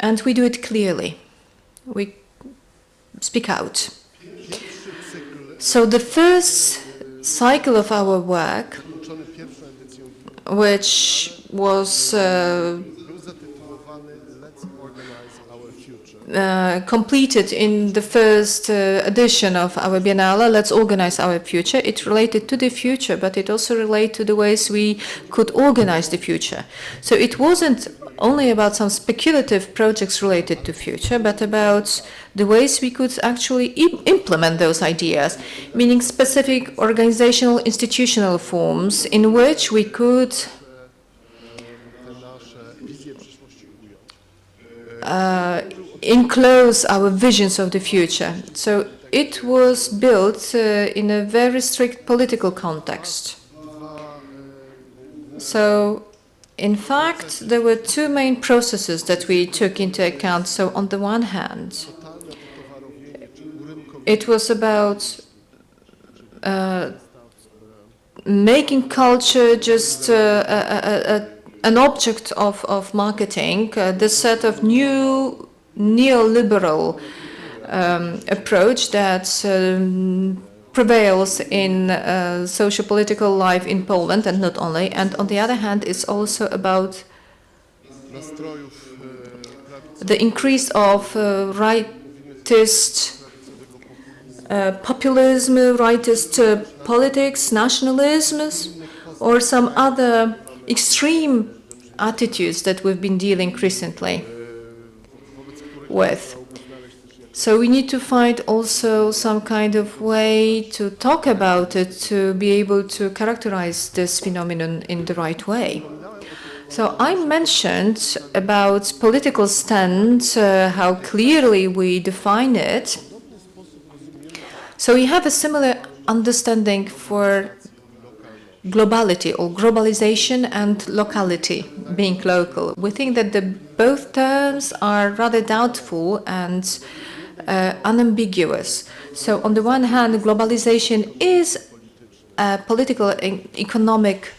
B: and we do it clearly. We speak out. So the first cycle of our work, which was completed in the first edition of our Biennale, Let's Organize Our Future. It related to the future, but it also related to the ways we could organize the future. So it wasn't only about some speculative projects related to future, but about the ways we could actually implement those ideas, meaning specific organizational, institutional forms in which we could enclose our visions of the future. So it was built in a very strict political context. So in fact, there were two main processes that we took into account. So on the one hand, it was about making culture just an object of marketing, the set of new neoliberal approach that prevails in socio-political life in Poland, and not only. And on the other hand, it's also about the increase of rightist populism, rightist politics, nationalisms, or some other extreme attitudes that we've been dealing recently with. So we need to find also some kind of way to talk about it, to be able to characterize this phenomenon in the right way. So I mentioned about political stand, how clearly we define it. So we have a similar understanding for globality or globalization and locality, being local. We think that both terms are rather doubtful and unambiguous. So on the one hand, globalization is a political and economic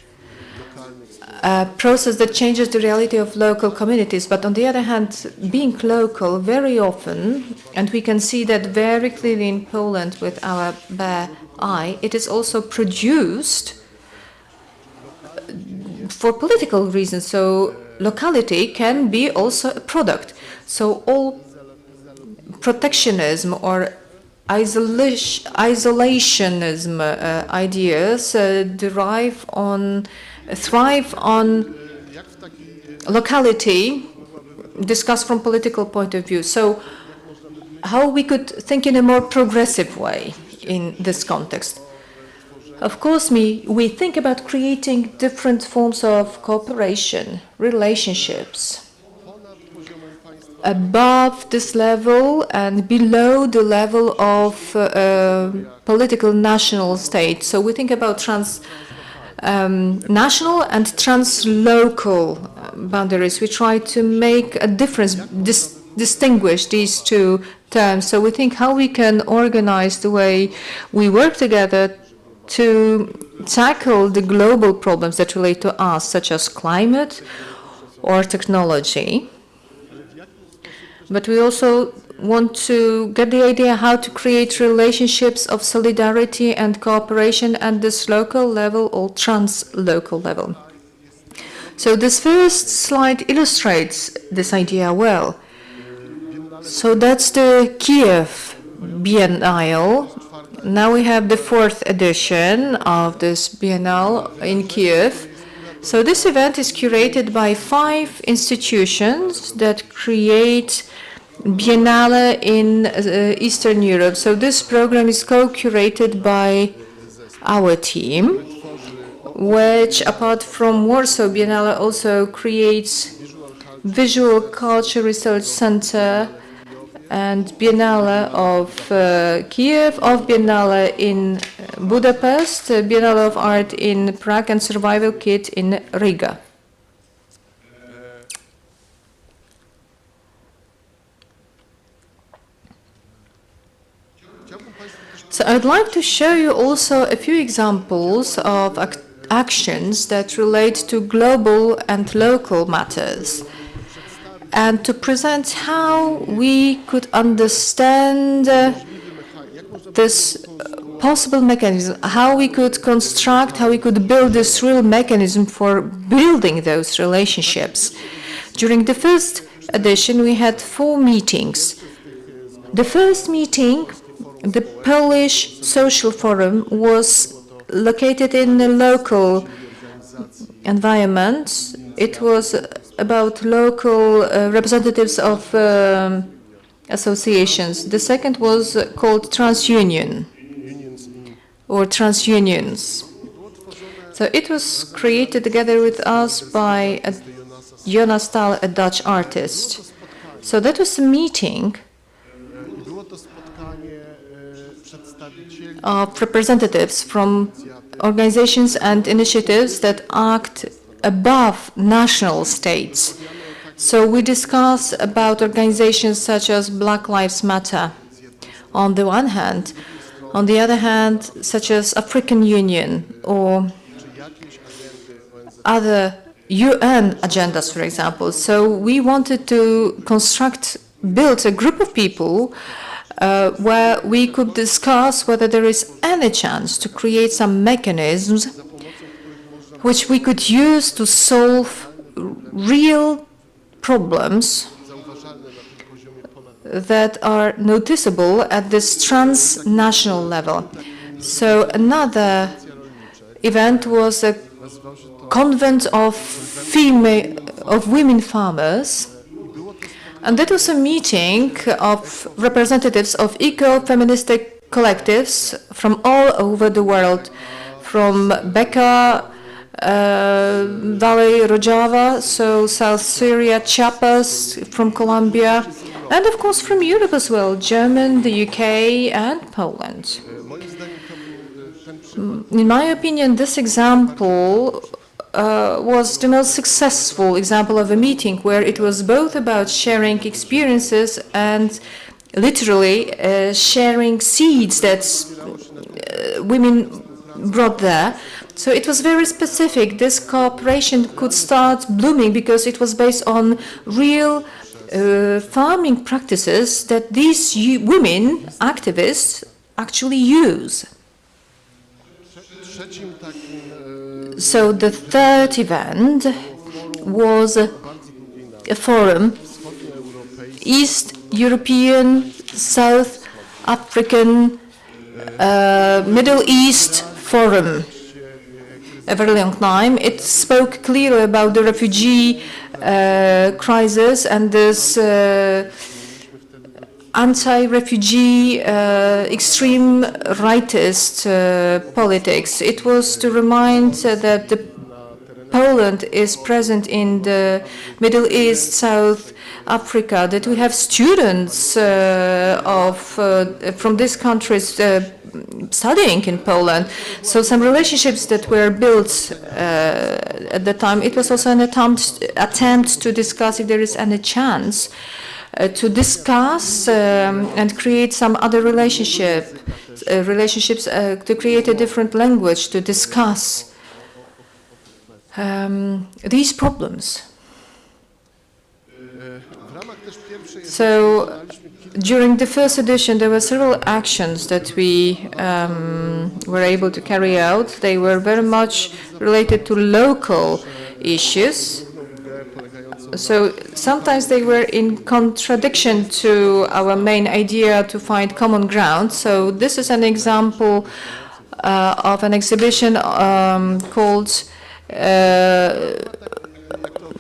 B: process that changes the reality of local communities. But on the other hand, being local very often, and we can see that very clearly in Poland with our bare eye, it is also produced for political reasons. So locality can be also a product. So all protectionism or isolationism ideas thrive on locality, discussed from political point of view. So how we could think in a more progressive way in this context? Of course, we think about creating different forms of cooperation, relationships, above this level and below the level of political national state. So we think about national and translocal boundaries. We try to make a difference, distinguish these two terms. So we think how we can organize the way we work together to tackle the global problems that relate to us, such as climate or technology. But we also want to get the idea how to create relationships of solidarity and cooperation at this local level or translocal level. So this first slide illustrates this idea well. So that's the Kiev Biennale. Now we have the 4th edition of this Biennale in Kiev. So this event is curated by 5 institutions that create Biennale in Eastern Europe. So this program is co-curated by our team, which apart from Warsaw Biennale also creates Visual Culture Research Center and Biennale of Kiev, of Biennale in Budapest, Biennale of Art in Prague, and Survival Kit in Riga. So I'd like to show you also a few examples of actions that relate to global and local matters, and to present how we could understand this possible mechanism, how we could construct, how we could build this real mechanism for building those relationships. During the first edition, we had 4 meetings. The first meeting, the Polish Social Forum, was located in the local environment. It was about local representatives of associations. The second was called TransUnion or TransUnions. So it was created together with us by Jonas Stahl, a Dutch artist. So that was a meeting of representatives from organizations and initiatives that act above national states. So we discuss about organizations such as Black Lives Matter on the one hand, on the other hand, such as African Union or other UN agendas, for example. So we wanted to build a group of people where we could discuss whether there is any chance to create some mechanisms which we could use to solve real problems that are noticeable at this transnational level. So another event was a convent of women farmers, and that was a meeting of representatives of eco-feministic collectives from all over the world, from Bekaa Valley, Rojava, so South Syria, Chiapas, from Colombia, and of course from Europe as well, Germany, the UK, and Poland. In my opinion, this example was the most successful example of a meeting where it was both about sharing experiences and literally sharing seeds that women brought there. So it was very specific. This cooperation could start blooming because it was based on real farming practices that these women activists actually use. So the third event was a forum, East European, South African, Middle East Forum. A very long time. It spoke clearly about the refugee crisis and this anti-refugee, extreme rightist politics. It was to remind that Poland is present in the Middle East, South Africa, that we have students from these countries studying in Poland. So some relationships that were built at the time. It was also an attempt to discuss if there is any chance to discuss and create some other relationships, to create a different language to discuss these problems. So during the first edition, there were several actions that we were able to carry out. They were very much related to local issues. So sometimes they were in contradiction to our main idea to find common ground. So this is an example of an exhibition called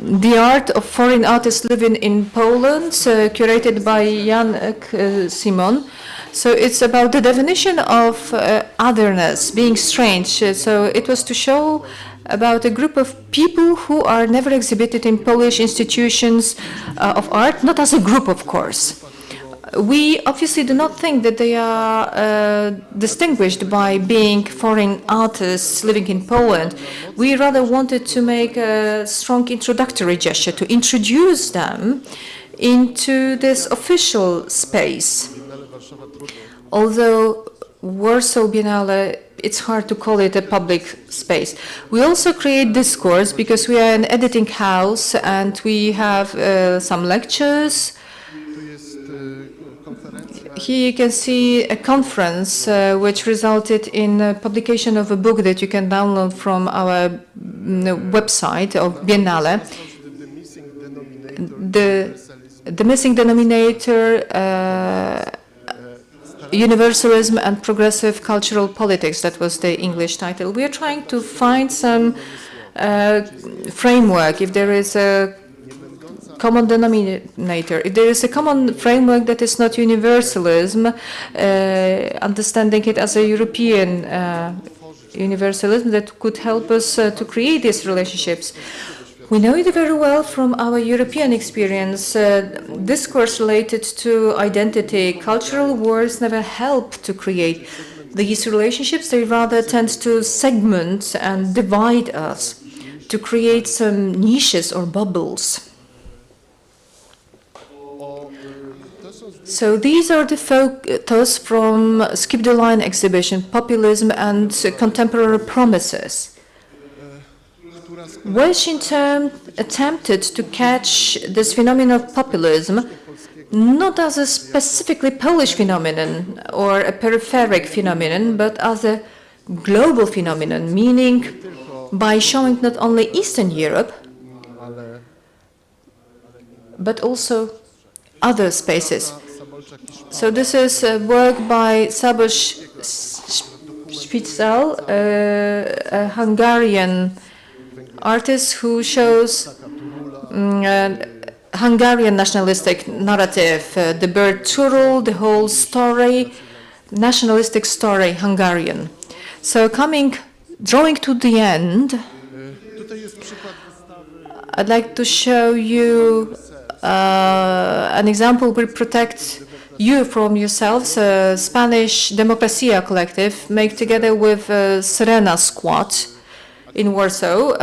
B: The Art of Foreign Artists Living in Poland, curated by Jan Simon. So it's about the definition of otherness, being strange. So it was to show about a group of people who are never exhibited in Polish institutions of art, not as a group, of course. We obviously do not think that they are distinguished by being foreign artists living in Poland. We rather wanted to make a strong introductory gesture to introduce them into this official space. Although Warsaw Biennale, it's hard to call it a public space. We also create discourse because we are an editing house and we have some lectures. Here you can see a conference which resulted in a publication of a book that you can download from our website of Biennale. The missing denominator Universalism and Progressive Cultural Politics. That was the English title. We are trying to find some framework, if there is a common denominator. If there is a common framework that is not universalism, understanding it as a European universalism that could help us to create these relationships. We know it very well from our European experience. Discourse related to identity, cultural wars never help to create these relationships. They rather tend to segment and divide us, to create some niches or bubbles. So these are the photos from Skip the Line exhibition, Populism and Contemporary Promises. Washington attempted to catch this phenomenon of populism not as a specifically Polish phenomenon or a peripheric phenomenon, but as a global phenomenon, meaning by showing not only Eastern Europe, but also other spaces. So this is a work by Szabolcs Spitzel, a Hungarian artist who shows Hungarian nationalistic narrative, the bird turtle, the whole story, nationalistic story, Hungarian. So drawing to the end, I'd like to show you an example will protect you from yourselves. Spanish Democracia Collective, made together with Serena Squad in Warsaw.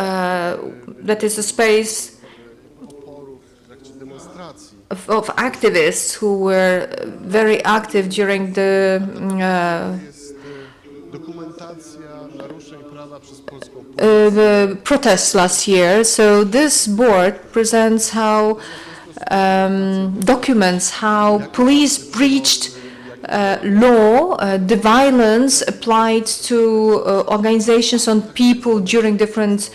B: That is a space of activists who were very active during the protests last year. So this board presents how documents how police breached law, the violence applied to organizations on people during different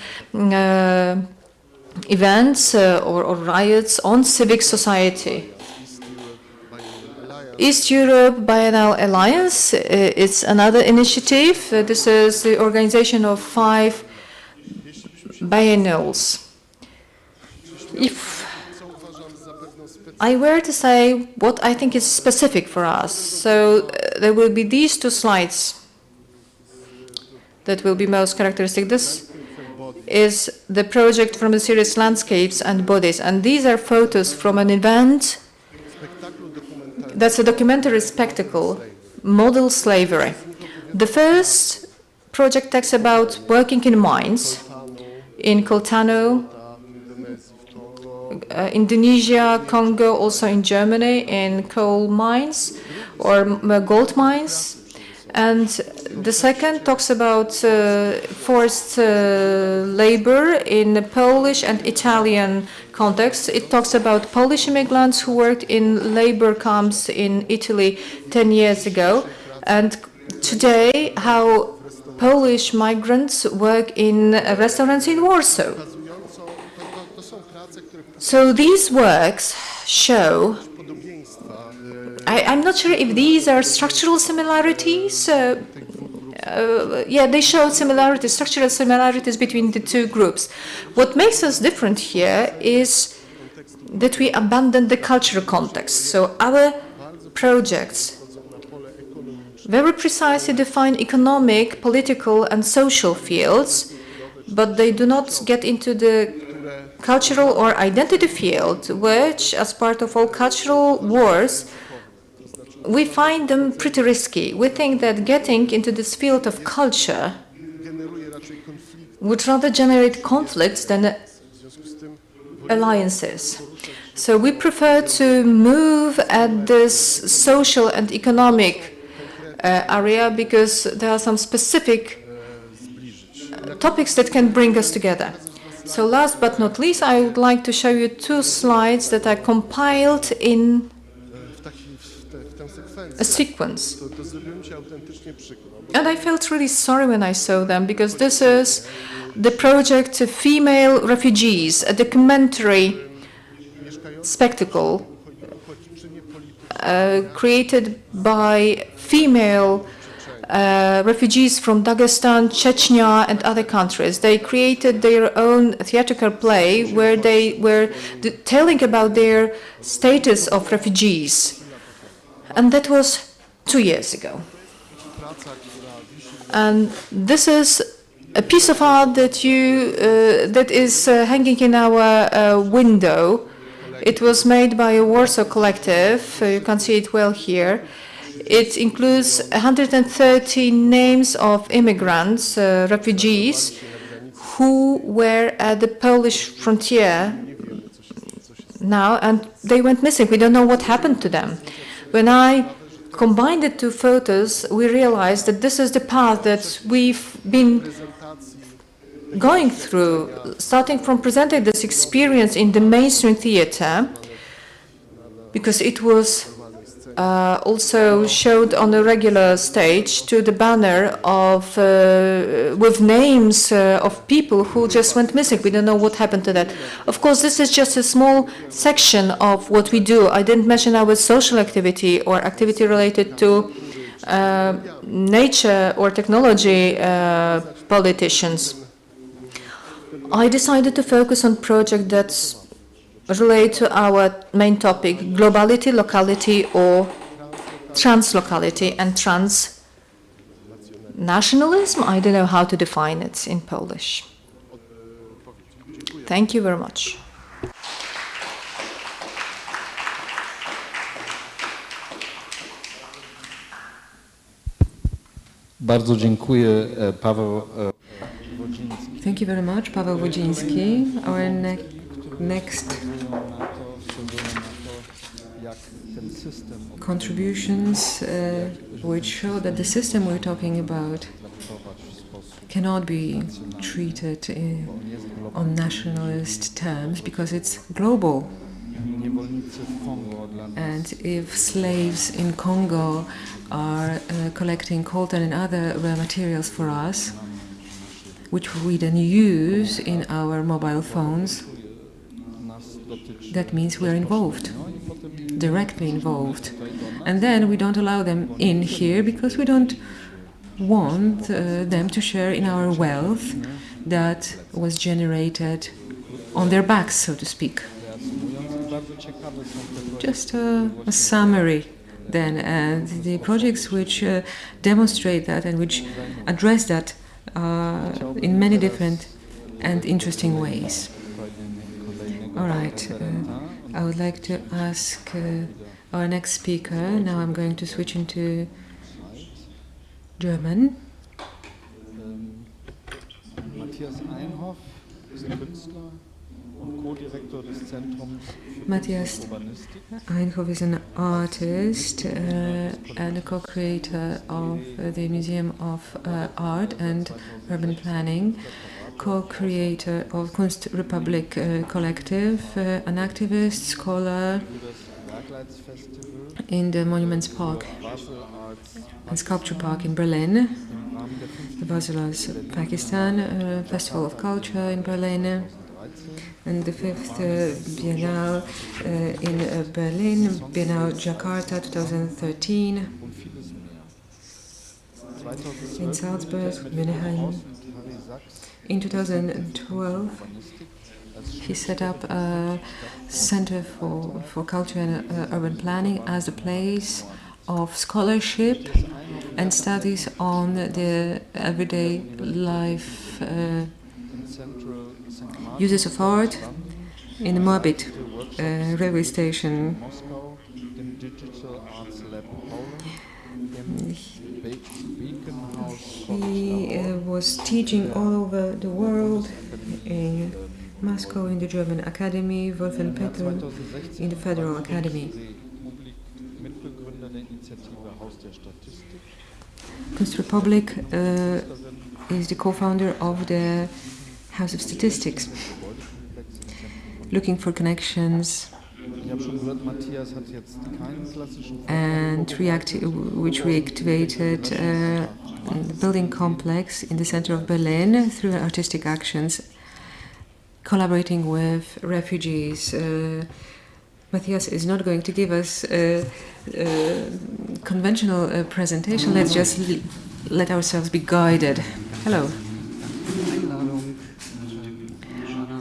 B: events or riots on civic society. East Europe Biennial Alliance is another initiative. This is the organization of 5 biennials. If I were to say what I think is specific for us, so there will be these 2 slides that will be most characteristic. This is the project from the series Landscapes and Bodies, and these are photos from an event that's a documentary spectacle, Model Slavery. The first project talks about working in mines in Coltano, Indonesia, Congo, also in Germany, in coal mines or gold mines. And the second talks about forced labor in the Polish and Italian context. It talks about Polish immigrants who worked in labor camps in Italy 10 years ago, and today how Polish migrants work in restaurants in Warsaw. So these works show, I'm not sure if these are structural similarities. Yeah, they show similarities, structural similarities between the 2 groups. What makes us different here is that we abandon the cultural context. So our projects very precisely define economic, political, and social fields, but they do not get into the cultural or identity field, which, as part of all cultural wars, we find them pretty risky. We think that getting into this field of culture would rather generate conflicts than alliances. So we prefer to move at this social and economic area because there are some specific topics that can bring us together. So last but not least, I would like to show you 2 slides that are compiled in a sequence. And I felt really sorry when I saw them, because this is the project Female Refugees, a documentary spectacle created by female refugees from Dagestan, Chechnya, and other countries. They created their own theatrical play where they were telling about their status of refugees. And that was 2 years ago. And this is a piece of art that that is hanging in our window. It was made by a Warsaw collective. You can see it well here. It includes 130 names of immigrants, refugees, who were at the Polish frontier now, and they went missing. We don't know what happened to them. When I combined the two photos, we realized that this is the path that we've been going through, starting from presenting this experience in the mainstream theater, because it was also showed on a regular stage, to the banner of with names of people who just went missing. We don't know what happened to that. Of course, this is just a small section of what we do. I didn't mention our social activity or activity related to nature or technology politicians. I decided to focus on projects that relate to our main topic: globality, locality, or translocality and transnationalism. I don't know how to define it in Polish. Thank you very much.
A: Bardzo dziękuję, Paweł.
C: Thank you very much, Pablo Virginski. Our next contributions which show that the system we're talking about cannot be treated on nationalist terms because it's global. And if slaves in Congo are collecting coltan and other rare materials for us, which we then use in our mobile phones, that means we're involved, directly involved. And then we don't allow them in here because we don't want them to share in our wealth that was generated on their backs, so to speak. Just a summary then, and the projects which demonstrate that and which address that in many different and interesting ways. All right, I would like to ask our next speaker. Now I'm going to switch into German. Matthias Einhoff is an artist and a co-creator of the Museum of Art and Urban Planning, co-creator of Kunst Republic Collective, an activist, scholar in the Monuments Park and Sculpture Park in Berlin, the Bazaars Pakistan Festival of Culture in Berlin, and the 5th Biennale in Berlin, Biennale Jakarta 2013, in Salzburg, Mannheim. In 2012, he set up a Center for Culture and Urban Planning as a place of scholarship and studies on the everyday life uses of art in the Moabit railway station. He was teaching all over the world, in Moscow in the German Academy, Wolfenbüttel in the Federal Academy. Kunst Republic is the co-founder of the House of Statistics, looking for connections and which reactivated the building complex in the center of Berlin through artistic actions, collaborating with refugees. Matthias is not going to give us conventional presentation. Let's just let ourselves be guided. Hello.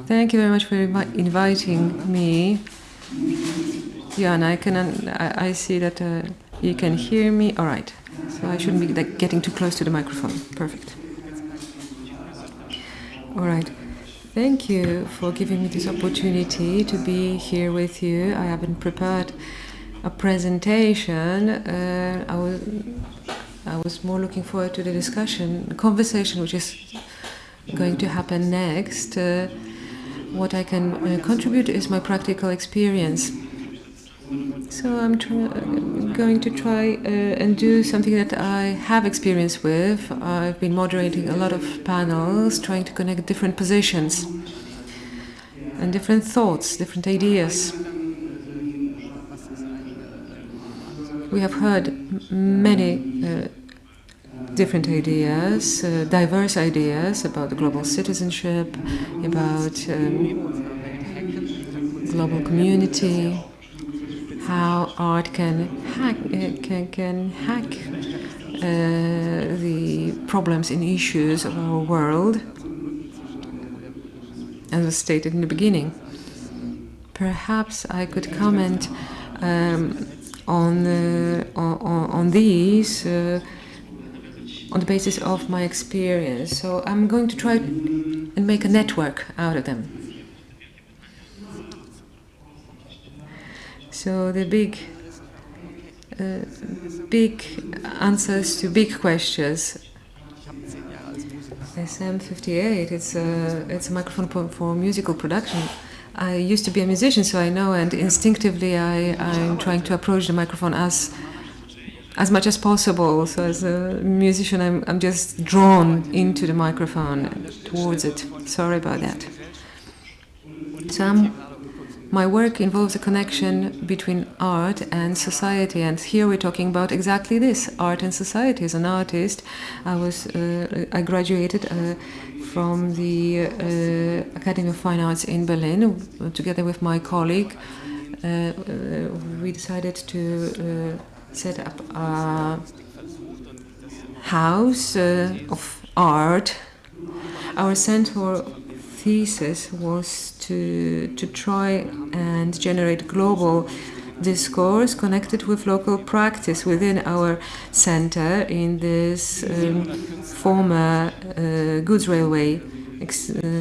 C: Thank you very much for inviting me. Jan, I see that you can hear me. All right. So I shouldn't be getting too close to the microphone. Perfect. All right. Thank you for giving me this opportunity to be here with you. I haven't prepared a presentation. I was more looking forward to the discussion, the conversation, which is going to happen next. What I can contribute is my practical experience. So I'm going to try and do something that I have experience with. I've been moderating a lot of panels, trying to connect different positions and different thoughts, different ideas. We have heard many different ideas, diverse ideas about the global citizenship, about global community, how art can hack the problems and issues of our world, as was stated in the beginning. Perhaps I could comment on these on the basis of my experience. So I'm going to try and make a network out of them. So the big answers to big questions. SM58, it's a microphone for musical production. I used to be a musician, so I know, and instinctively I'm trying to approach the microphone as much as possible. So as a musician, I'm just drawn into the microphone, towards it. Sorry about that. So my work involves a connection between art and society, and here we're talking about exactly this: art and society. As an artist, I graduated from the Academy of Fine Arts in Berlin. Together with my colleague, we decided to set up a house of art. Our central thesis was to try and generate global discourse connected with local practice within our center in this former goods railway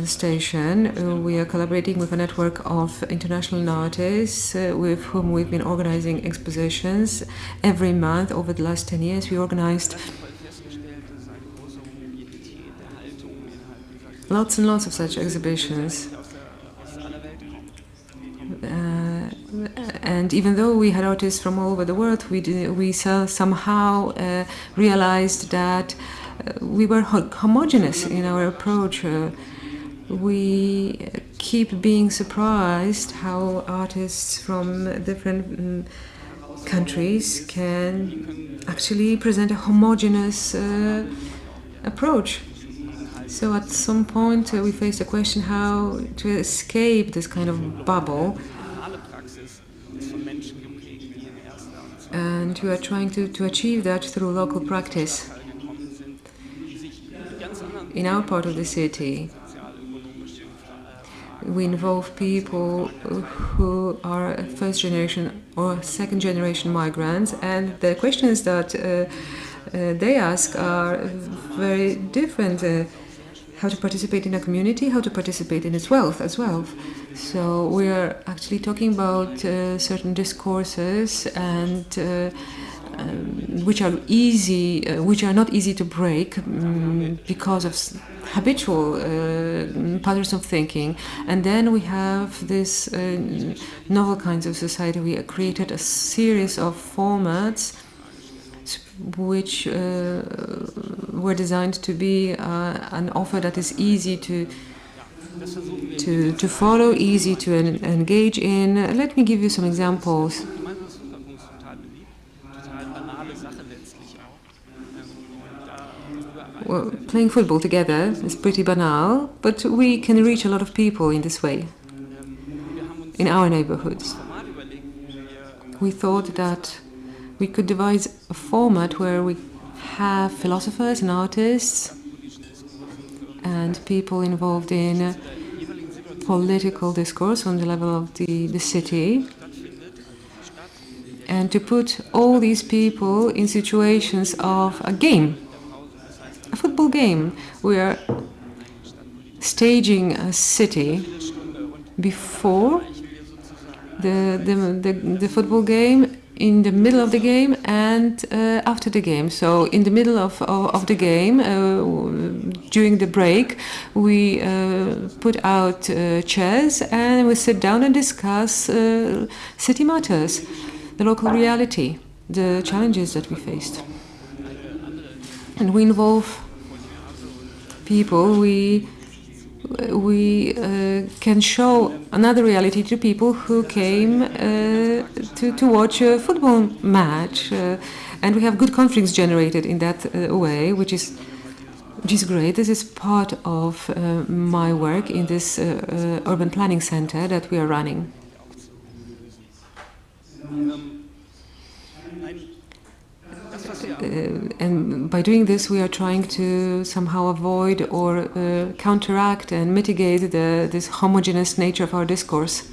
C: station. We are collaborating with a network of international artists with whom we've been organizing expositions every month over the last 10 years. We organized lots and lots of such exhibitions. And even though we had artists from all over the world, we somehow realized that we were homogeneous in our approach. We keep being surprised how artists from different countries can actually present a homogeneous approach. So at some point we faced a question how to escape this kind of bubble. And we are trying to achieve that through local practice. In our part of the city, we involve people who are first generation or second generation migrants, and the questions that they ask are very different. How to participate in a community, how to participate in its wealth as well. So we are actually talking about certain discourses and which are not easy to break because of habitual patterns of thinking. And then we have this novel kinds of society. We created a series of formats which were designed to be an offer that is easy to follow, easy to engage in. Let me give you some examples. Well, playing football together is pretty banal, but we can reach a lot of people in this way, in our neighborhoods. We thought that we could devise a format where we have philosophers and artists and people involved in political discourse on the level of the city, and to put all these people in situations of a game, a football game. We are staging a city before the football game, in the middle of the game, and after the game. So in the middle of the game, during the break, we put out chairs and we sit down and discuss city matters, the local reality, the challenges that we faced. And we involve people. We can show another reality to people who came to watch a football match, and we have good conflicts generated in that way, which is great. This is part of my work in this urban planning center that we are running. And by doing this, we are trying to somehow avoid or counteract and mitigate this homogeneous nature of our discourse.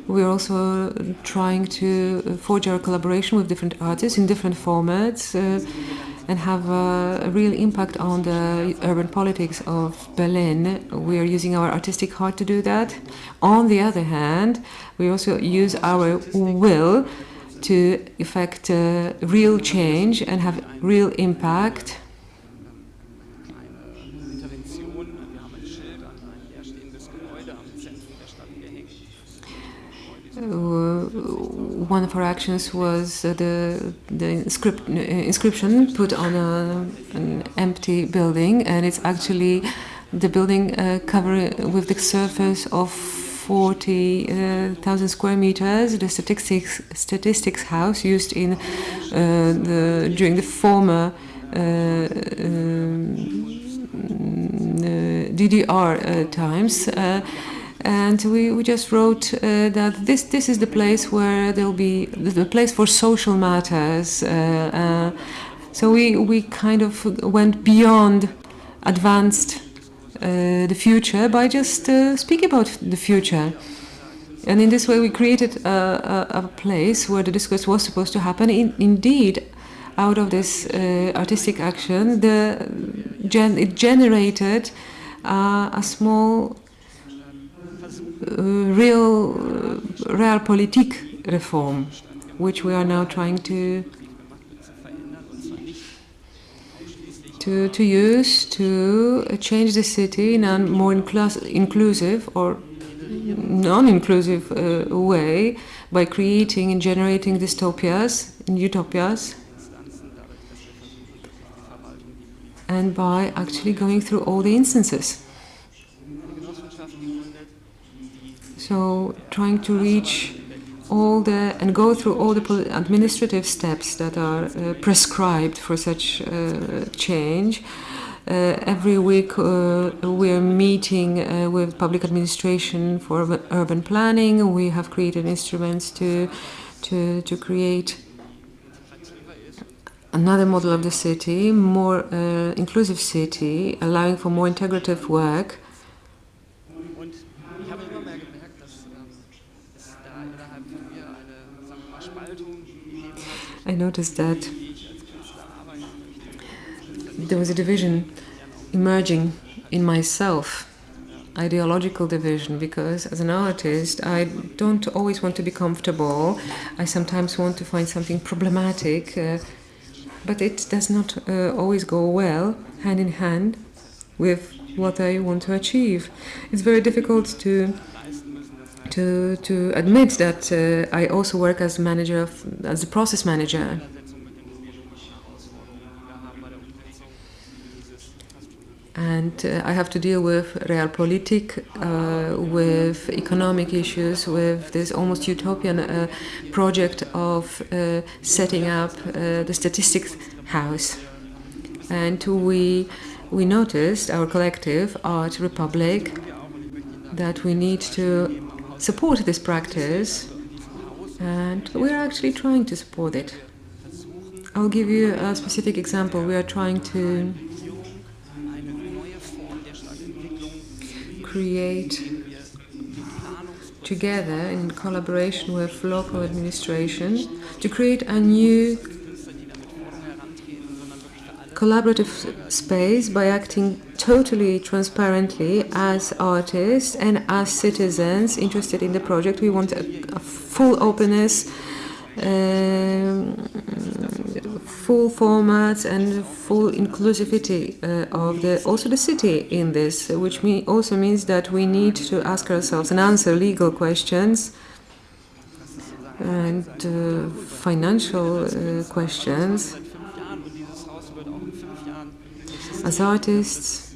C: We are also trying to forge our collaboration with different artists in different formats and have a real impact on the urban politics of Berlin. We are using our artistic heart to do that. On the other hand, we also use our will to effect real change and have real impact. One of our actions was the inscription put on an empty building, and it's actually the building covered with the surface of 40,000 square meters. The statistics house used in during the former DDR times. And we just wrote that this is the place where there'll be the place for social matters. So we kind of went beyond advanced the future by just speaking about the future. And in this way we created a place where the discourse was supposed to happen. Indeed, out of this artistic action, it generated a small realpolitik reform, which we are now trying to use to change the city in a more inclusive or non-inclusive way by creating and generating dystopias and utopias, and by actually going through all the instances. So trying to reach and go through all the administrative steps that are prescribed for such change. Every week we are meeting with public administration for urban planning. We have created instruments to create another model of the city, more inclusive city, allowing for more integrative work. I noticed that there was a division emerging in myself, ideological division, because as an artist I don't always want to be comfortable. I sometimes want to find something problematic, but it does not always go well hand in hand with what I want to achieve. It's very difficult to admit that I also work as a process manager. And I have to deal with realpolitik, with economic issues, with this almost utopian project of setting up the statistics house. And we noticed, our collective, Art Republic, that we need to support this practice And we're actually trying to support it. I'll give you a specific example. We are trying to create together in collaboration with local administration to create a new collaborative space by acting totally transparently as artists and as citizens interested in the project. We want a full openness, full formats and full inclusivity of also the city in this, which also means that we need to ask ourselves and answer legal questions and financial questions. As artists,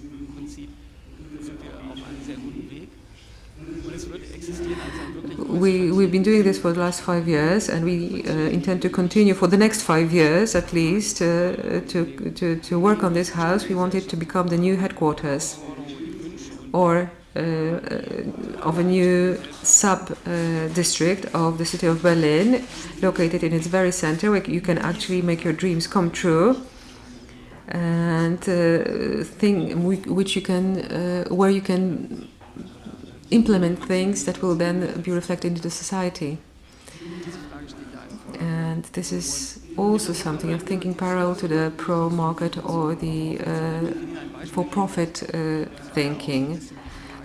C: we've been doing this for the last 5 years, and we intend to continue for the next 5 years at least to work on this house. We want it to become the new headquarters or of a new sub-district of the city of Berlin, located in its very center, where you can actually make your dreams come true. And where you can implement things that will then be reflected into the society. And this is also something of thinking parallel to the pro-market or the for-profit thinking.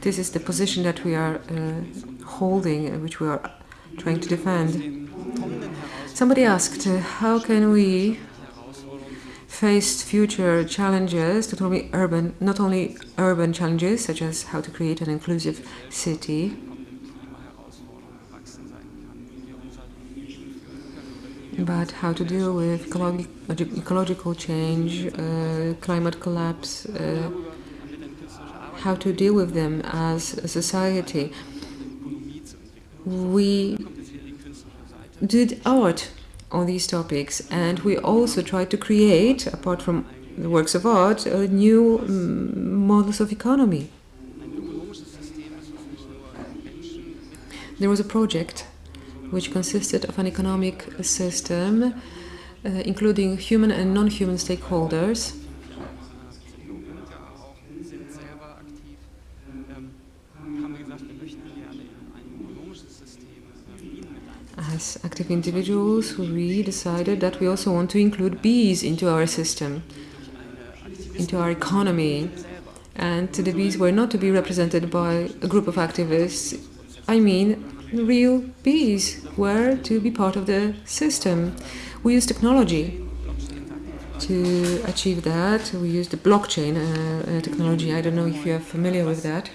C: This is the position that we are holding, which we are trying to defend. Somebody asked, how can we face future challenges, not only urban challenges, such as how to create an inclusive city, but how to deal with ecological change, climate collapse, how to deal with them as a society. We did art on these topics, and we also tried to create, apart from the works of art, new models of economy. There was a project which consisted of an economic system, including human and non-human stakeholders. As active individuals, we decided that we also want to include bees into our system, into our economy. And the bees were not to be represented by a group of activists. I mean, real bees were to be part of the system. We used technology to achieve that. We used the blockchain technology. I don't know if you are familiar with that.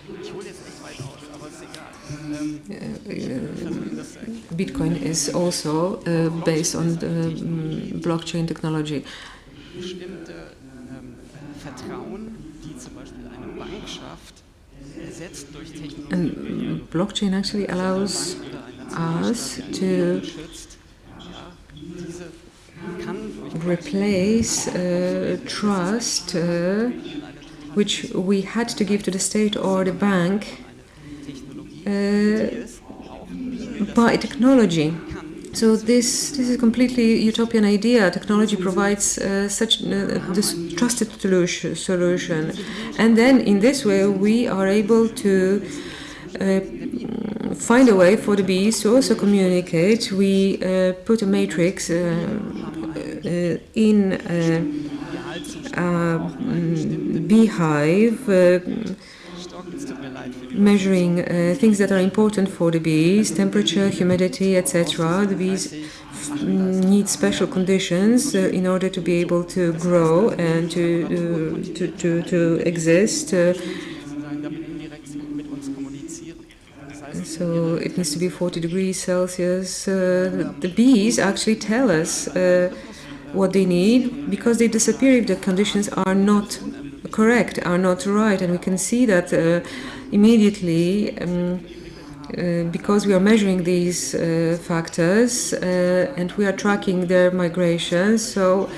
C: Bitcoin is also based on the blockchain technology. And blockchain actually allows us to replace trust, which we had to give to the state or the bank, by technology. So this is a completely utopian idea. Technology provides such this trusted solution, and then in this way we are able to find a way for the bees to also communicate. We put a matrix in a beehive, measuring things that are important for the bees, temperature, humidity, etc. The bees need special conditions in order to be able to grow and to exist. So it needs to be 40 degrees Celsius. The bees actually tell us what they need, because they disappear if the conditions are not correct, are not right, and we can see that immediately because we are measuring these factors and we are tracking their migration. So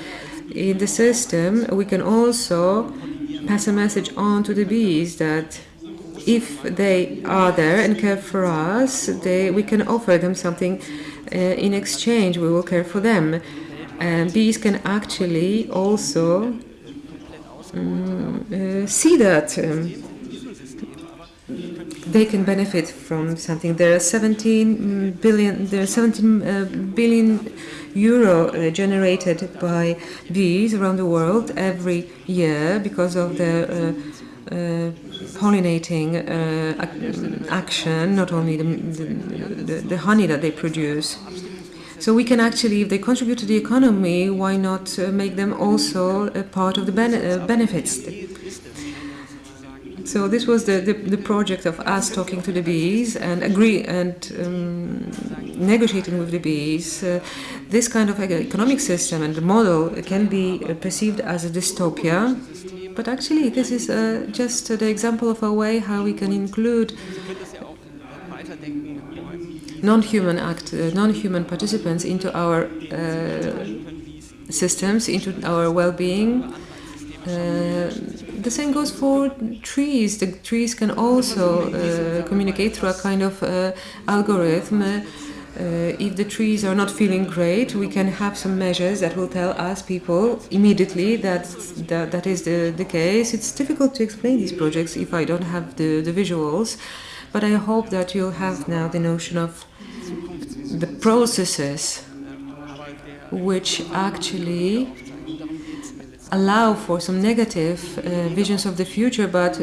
C: in the system we can also pass a message on to the bees that if they are there and care for us, we can offer them something in exchange, we will care for them. And bees can actually also see that they can benefit from something. There are 17 billion euro generated by bees around the world every year because of the pollinating action, not only the honey that they produce. So we can actually, if they contribute to the economy, why not make them also a part of the benefits? So this was the project of us talking to the bees and negotiating with the bees. This kind of economic system and the model can be perceived as a dystopia, but actually this is just the example of a way how we can include non-human participants into our systems, into our well-being. The same goes for trees. The trees can also communicate through a kind of algorithm. If the trees are not feeling great, we can have some measures that will tell us people immediately that is the case. It's difficult to explain these projects if I don't have the visuals, but I hope that you'll have now the notion of the processes which actually allow for some negative visions of the future, but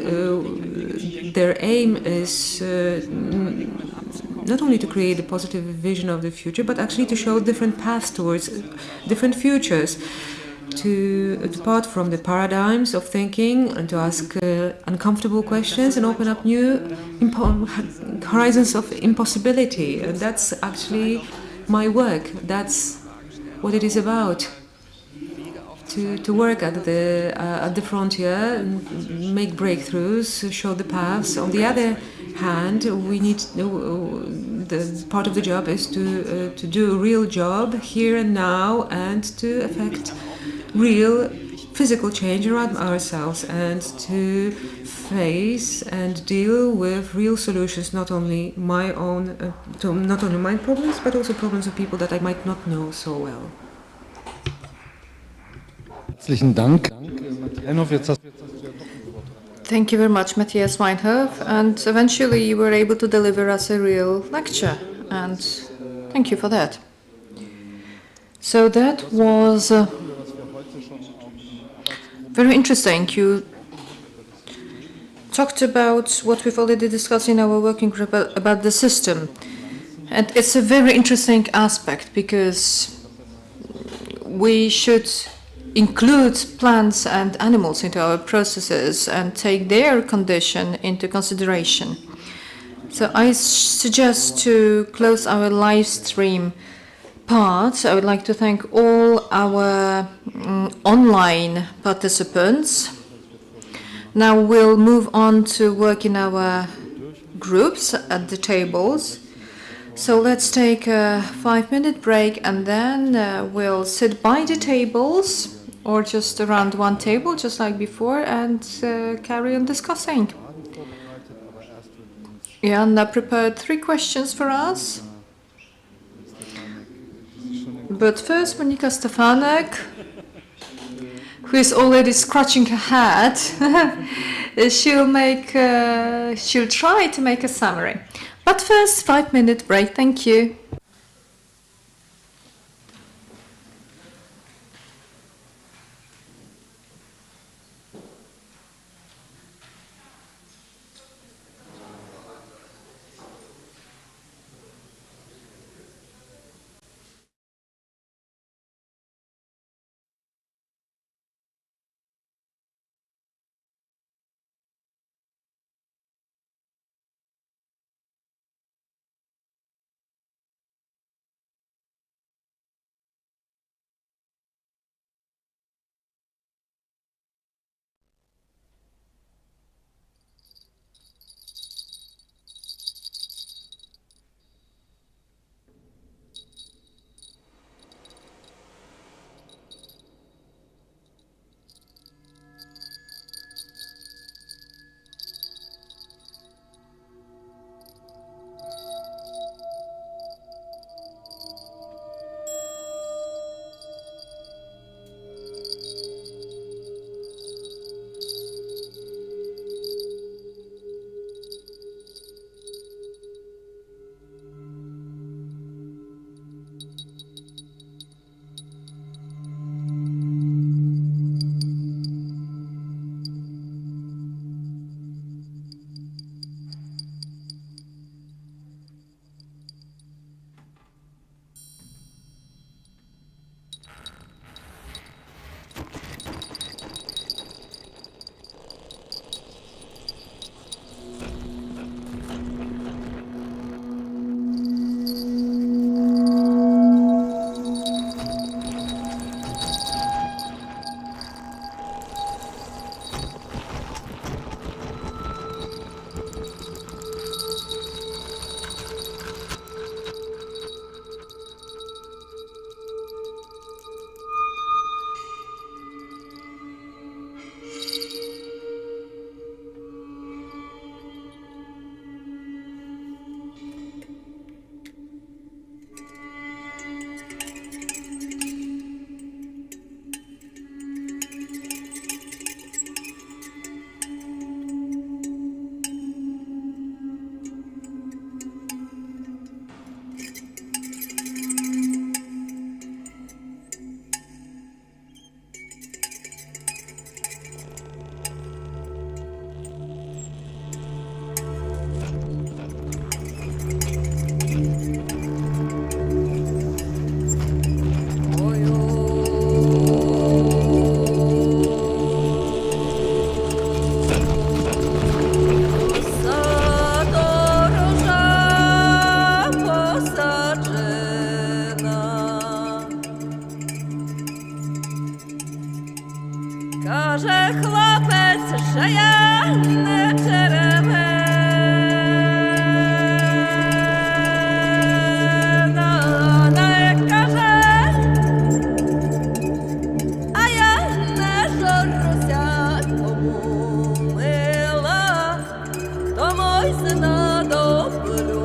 C: their aim is not only to create a positive vision of the future, but actually to show different paths towards different futures, to depart from the paradigms of thinking and to ask uncomfortable questions and open up new horizons of impossibility. And that's actually my work. That's what it is about. To work at the frontier, make breakthroughs, show the paths. On the other hand, we need the part of the job is to do a real job here and now and to affect real physical change around ourselves and to face and deal with real solutions, not only my own, not only my problems, but also problems of people that I might not know so well.
A: Herzlichen Dank.
B: Thank you very much, Matthias Weinhoff, and eventually you were able to deliver us a real lecture, and thank you for that. So that was very interesting. You talked about what we've already discussed in our working group about the system, and it's a very interesting aspect because we should include plants and animals into our processes and take their condition into consideration. So I suggest to close our live stream part. I would like to thank all our online participants. Now we'll move on to work in our groups at the tables. So let's take a 5-minute break and then we'll sit by the tables or just around one table, just like before, and carry on discussing. Joanna prepared 3 questions for us. But first, Monika Stefanek, who is already scratching her head, she'll try to make a summary. But first, 5-minute break. Thank you.
F: Каже хлопець, що я не черевена, не каже, а я не журуся, кому мила, тому й знадоблюся.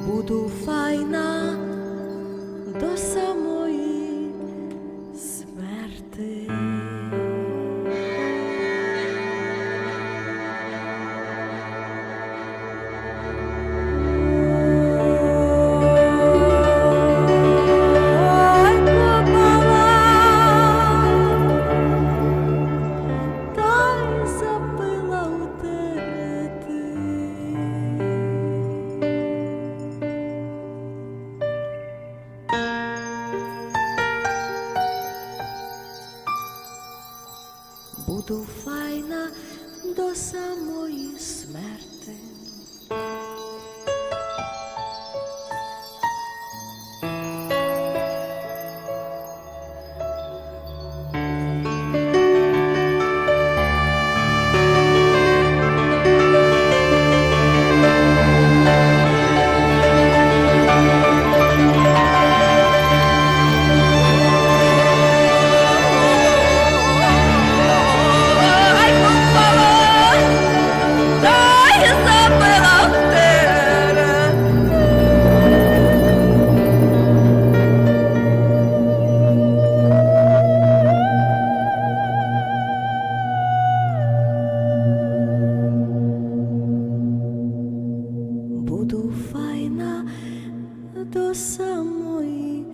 G: Буду файна до самої смерти. Буду файна до самої смерти. Буду файна до самої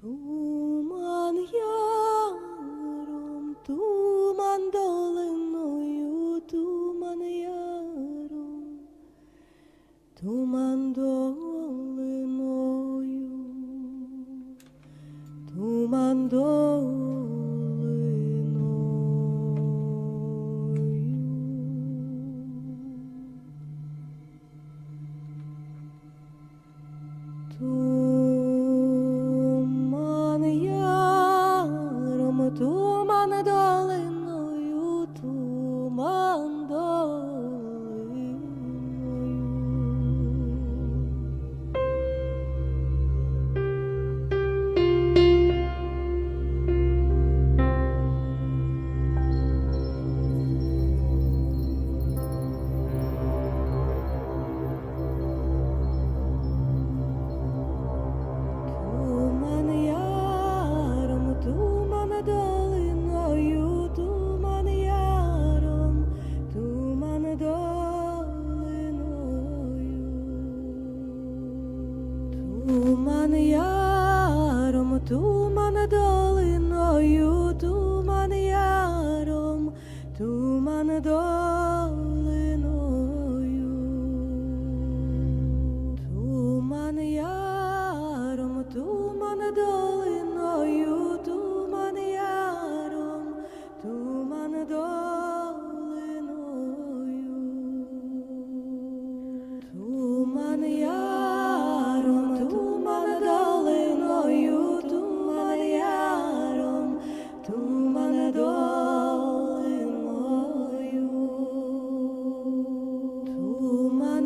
G: Туман яром, туман долиною, туман яром, туман долиною, туман Туман яром, туман долиною, туман долиною. Туман яром, туман долиною, туман яром, туман долиною. Туман яром, туман долиною, туман яром, туман долиною. Туман яром, туман долиною, туман яром, туман долиною. Туман яром, туман долиною, туман яром, туман долиною. Туман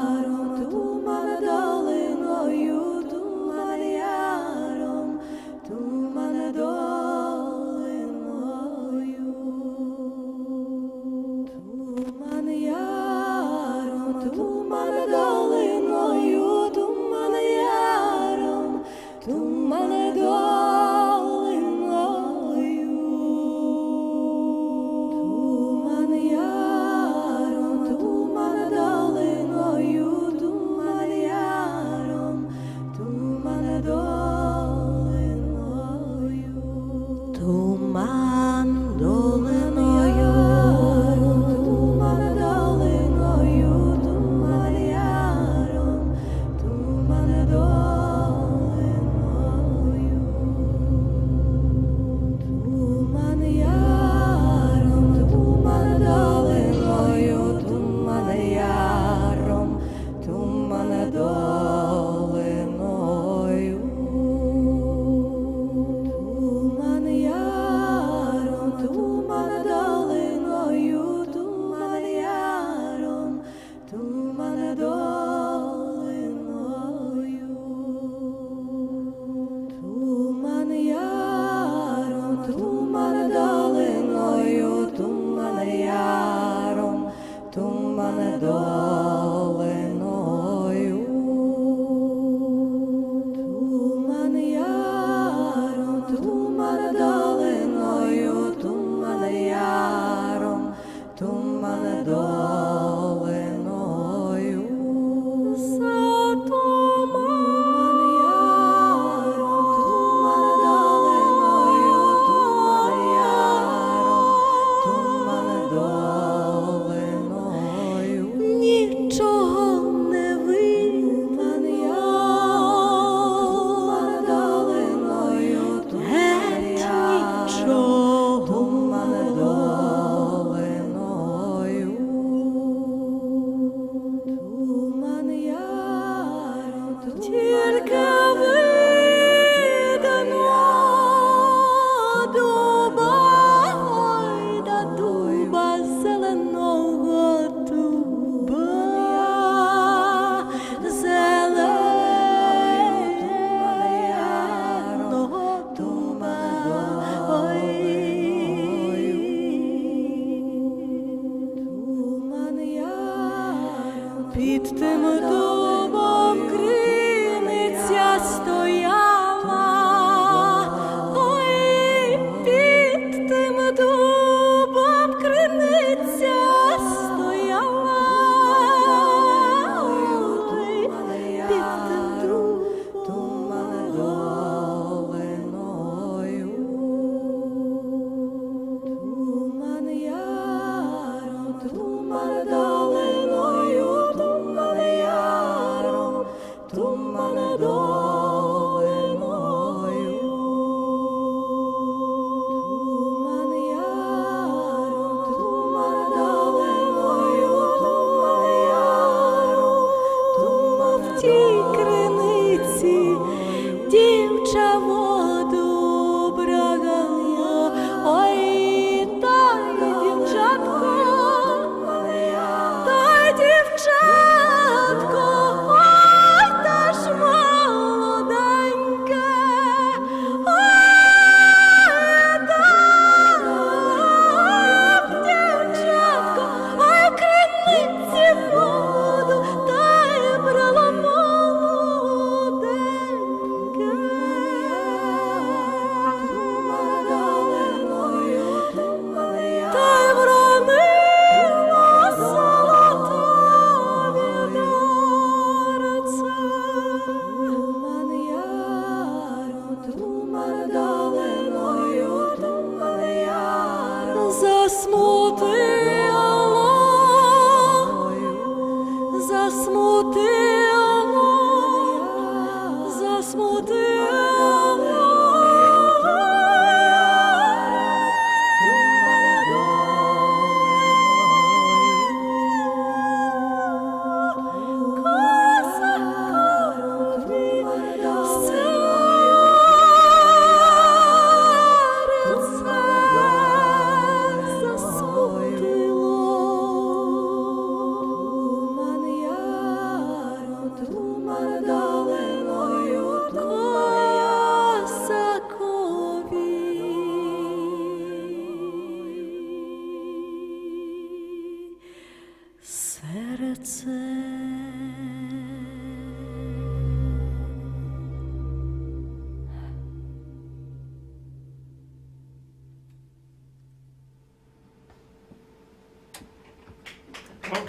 G: яром, туман долиною, туман яром, туман долиною. Туман яром, туман долиною, туман яром, туман долиною. Туман яром, туман долиною, туман яром, туман долиною. Туман долиною, туман долиною, туман яром, туман долиною.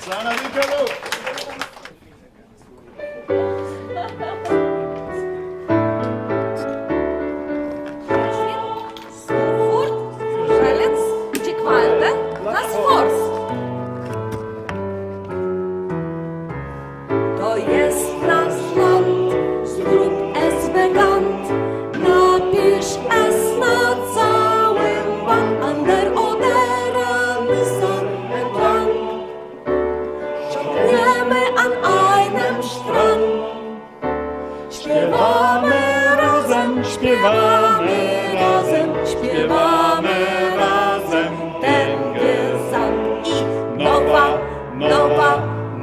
F: Furt, Żelec, Dziekwalde, nas Forst. To jest nasz land, zrób es bekannt, napisz es na całym Band, an der Oder Nissan entlang. Ciągniemy an einem Strand, śpiewamy razem, śpiewamy razem, śpiewamy razem ten Gesang. I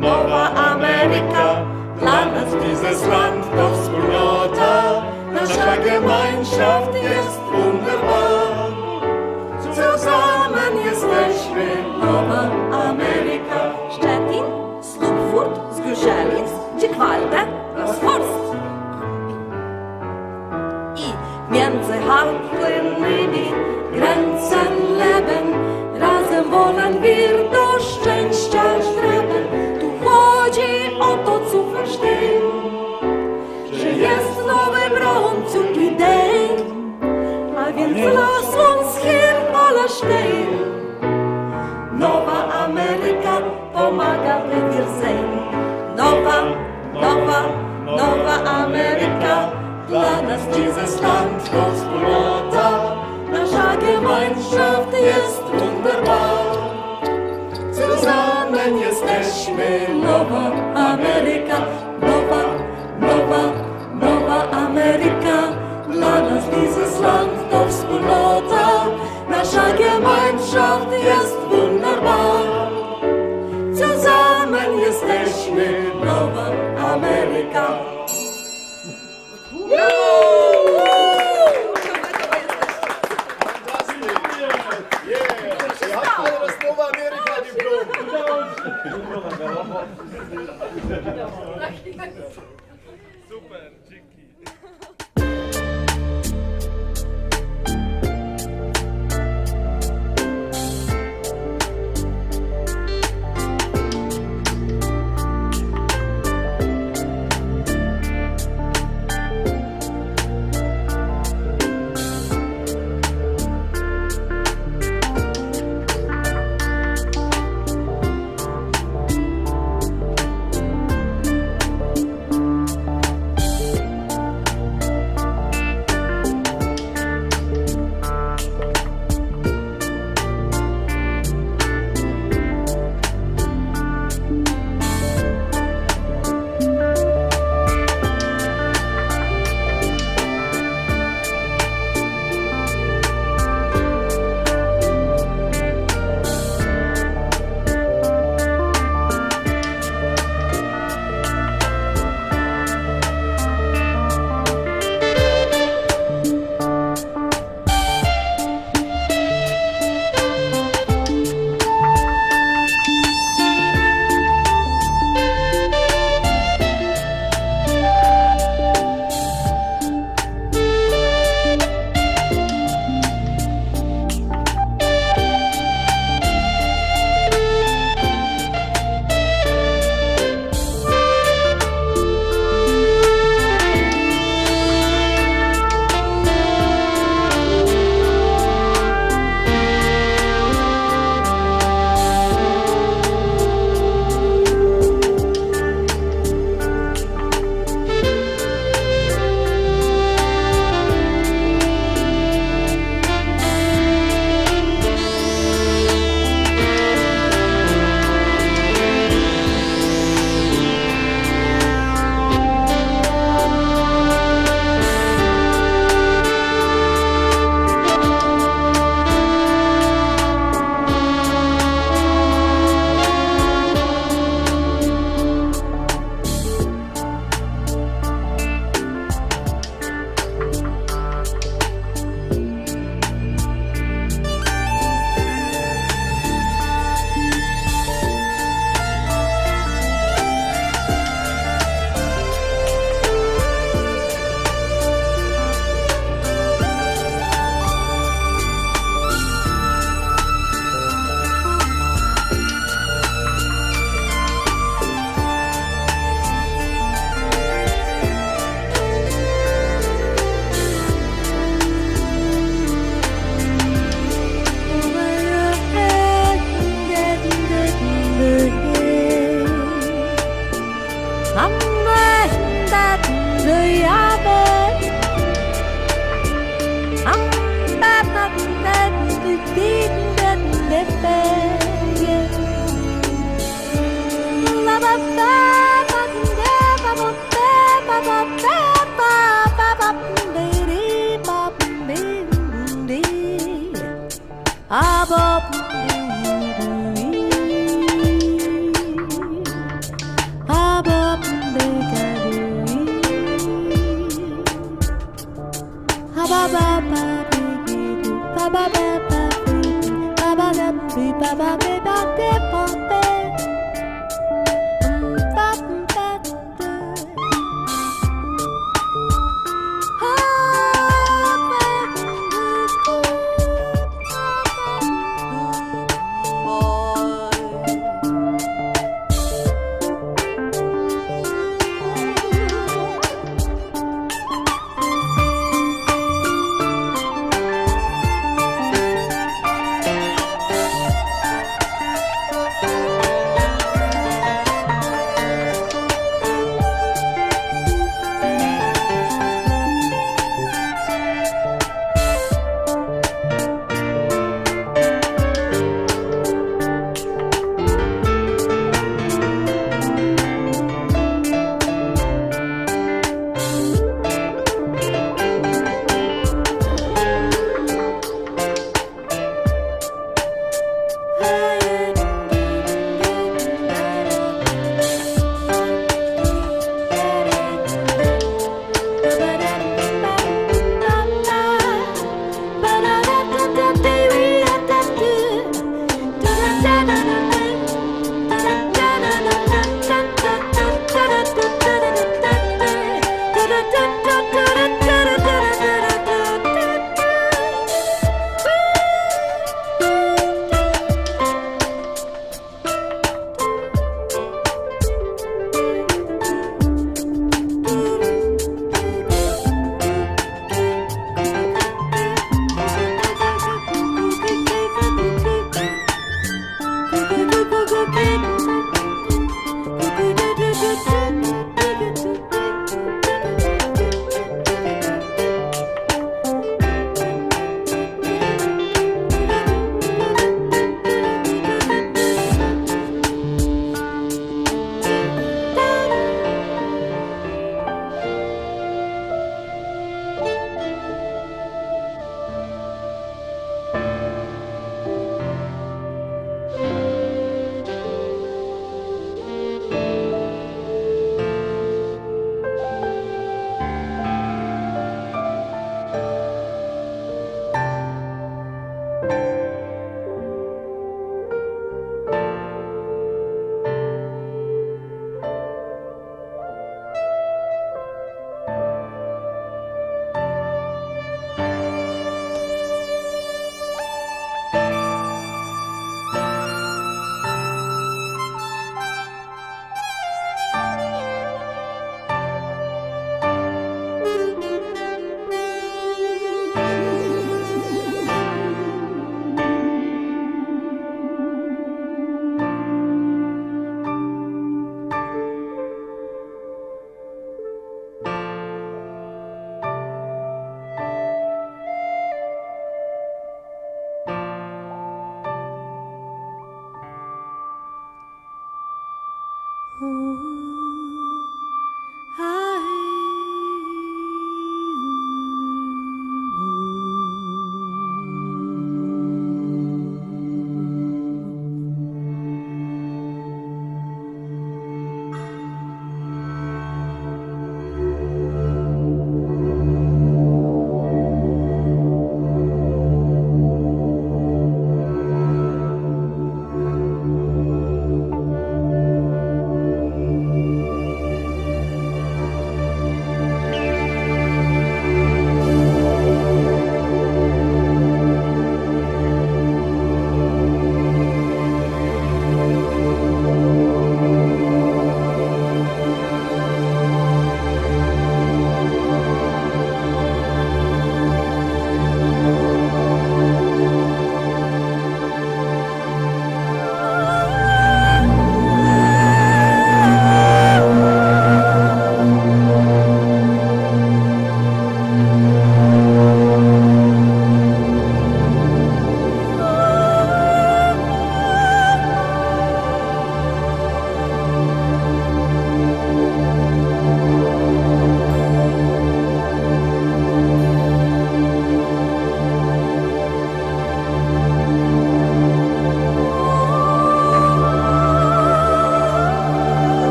F: nowa Amerika, dla nas dieses Land to wspólnota, nasza Gemeinschaft jest wunderbar. Zusammen jesteśmy Nowa Amerika. Szczecin, Slupfurt, Zgryszelic, Dziekwalde, Forst. I między halbpłynnymi Grenzen leben, razem wollen wir do szczęścia streben. Tu chodzi o to, zu verstehen, że jest nowy Braun zum Ideen, a więc lass uns hier alle stehen. Nowa Ameryka pomaga, by wir sehen. Nowa Ameryka, dla nas dieses Land to wspólnota, nasza Gemeinschaft jest wunderbar. Zusammen jesteśmy Nowa Ameryka, Nowa Ameryka, dla nas dieses Land to wspólnota, nasza Gemeinschaft jest wunderbar. Zusammen jesteśmy Nowa Ameryka.
D: Super, dzięki.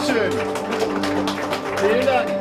E: Dankeschön. Vielen Dank.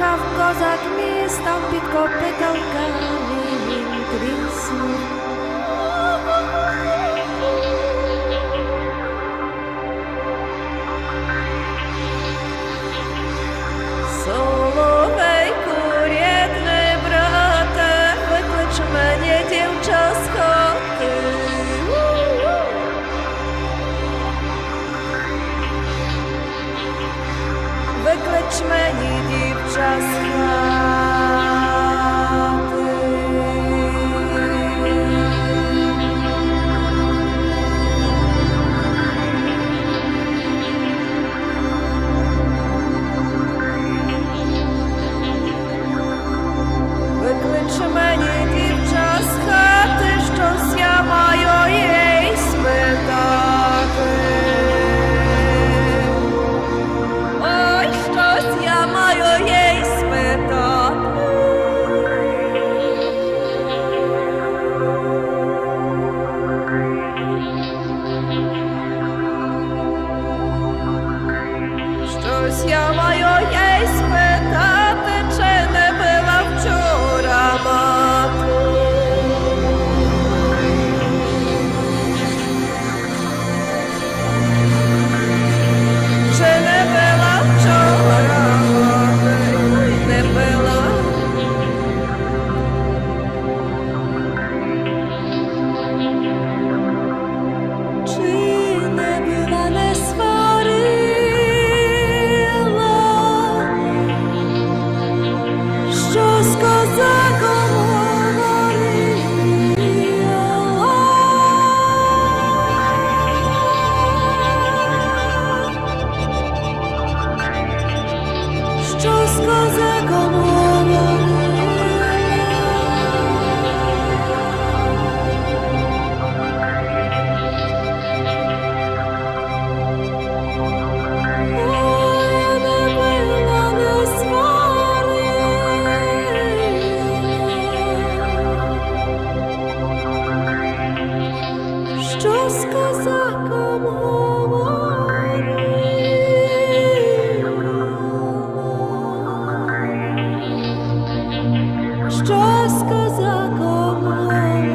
G: Jechał kozak miasta, pід kopytałkami trysnął. Соловейку, рідний брате, виклич мене дівча з хати. Виклич podczas Виклич мені дівча з хати, щось я маю їй спитати. Ой, щось я маю їй спитати. Щось я маю їй спитати, чи не била вчора матку. Чи не била вчора мати, не била. Чи не била, не сварила, що з козаком говорила, що з козаком говорила. Ой, не била, не сварила, що з козаком говорила, що з козаком говорила.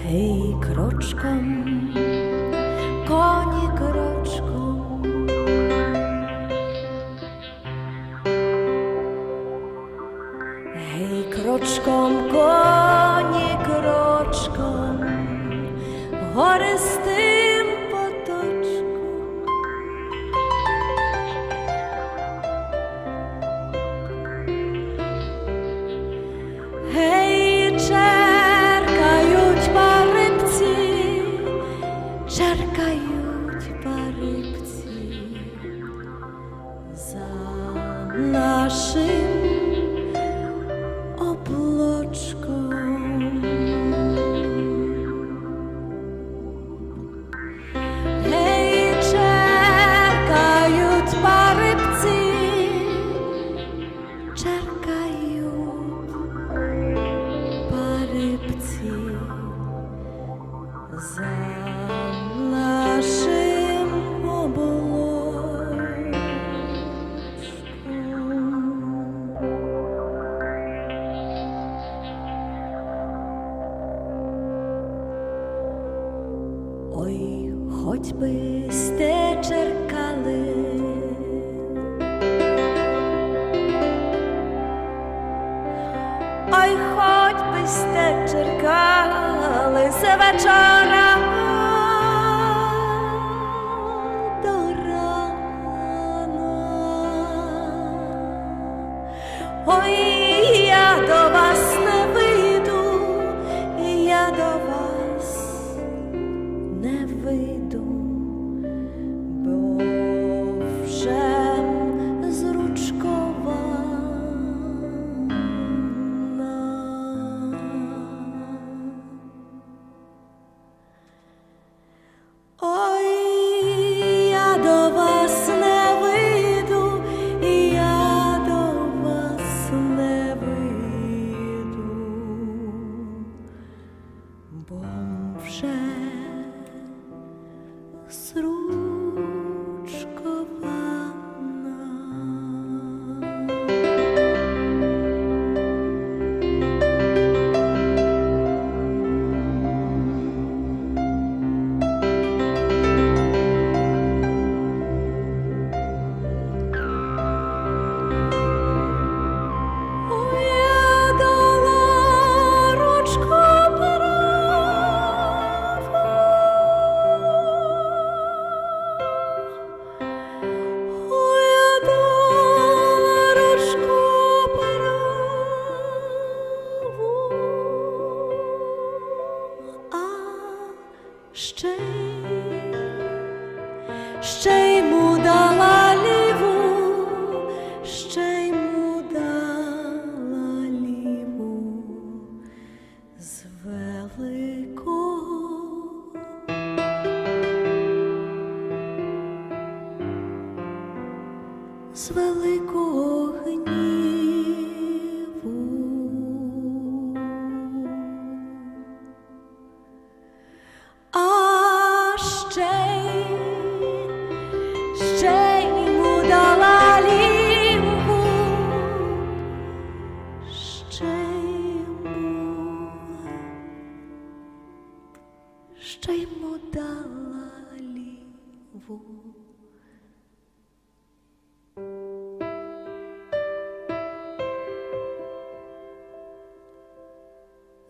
G: Hej, kroczką, konie kroczką. Hej, kroczką, konie kroczką, горестим поточком. naszym obloczkom. Hej, czekają parybcy, czekają parybcy za naszym obloczkom. Ой, choćbyście czerkali, oj, choćbyście czerkali z wieczora do rana. Oj, ja do was nie wyjду, ja do was nie wyjду, bo wszem zruczkowana. Oj, ja do was nie wyjdu, ja do was nie wyjdu, bo wszem ще йому дала ліву, ще йому дала ліву з великого гніву. А ще йому дала ліву, ще йому дала ліву.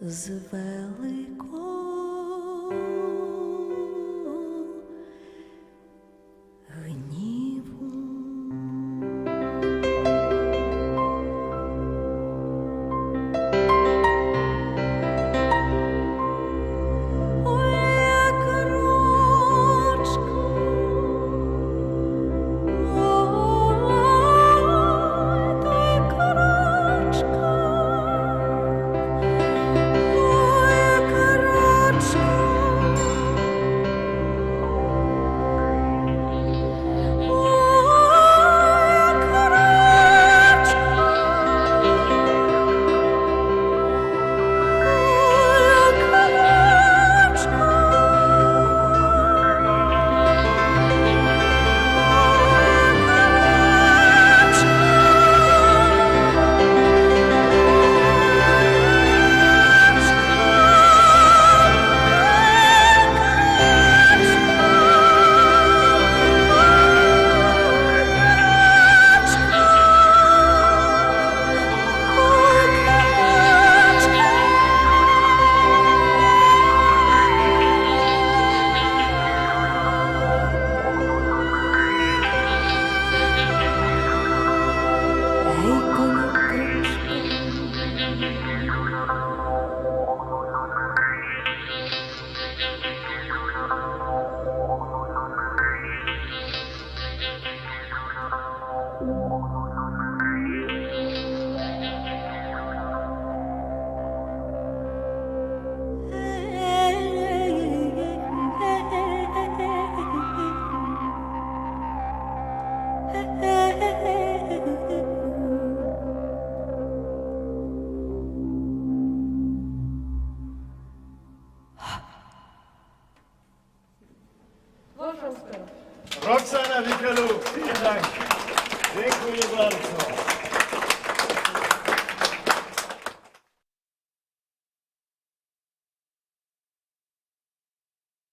G: З великого гніву. Ой, як ручка, ой, так ручка.
E: Roxana Wickeluch, vielen Dank. Dziękuję bardzo.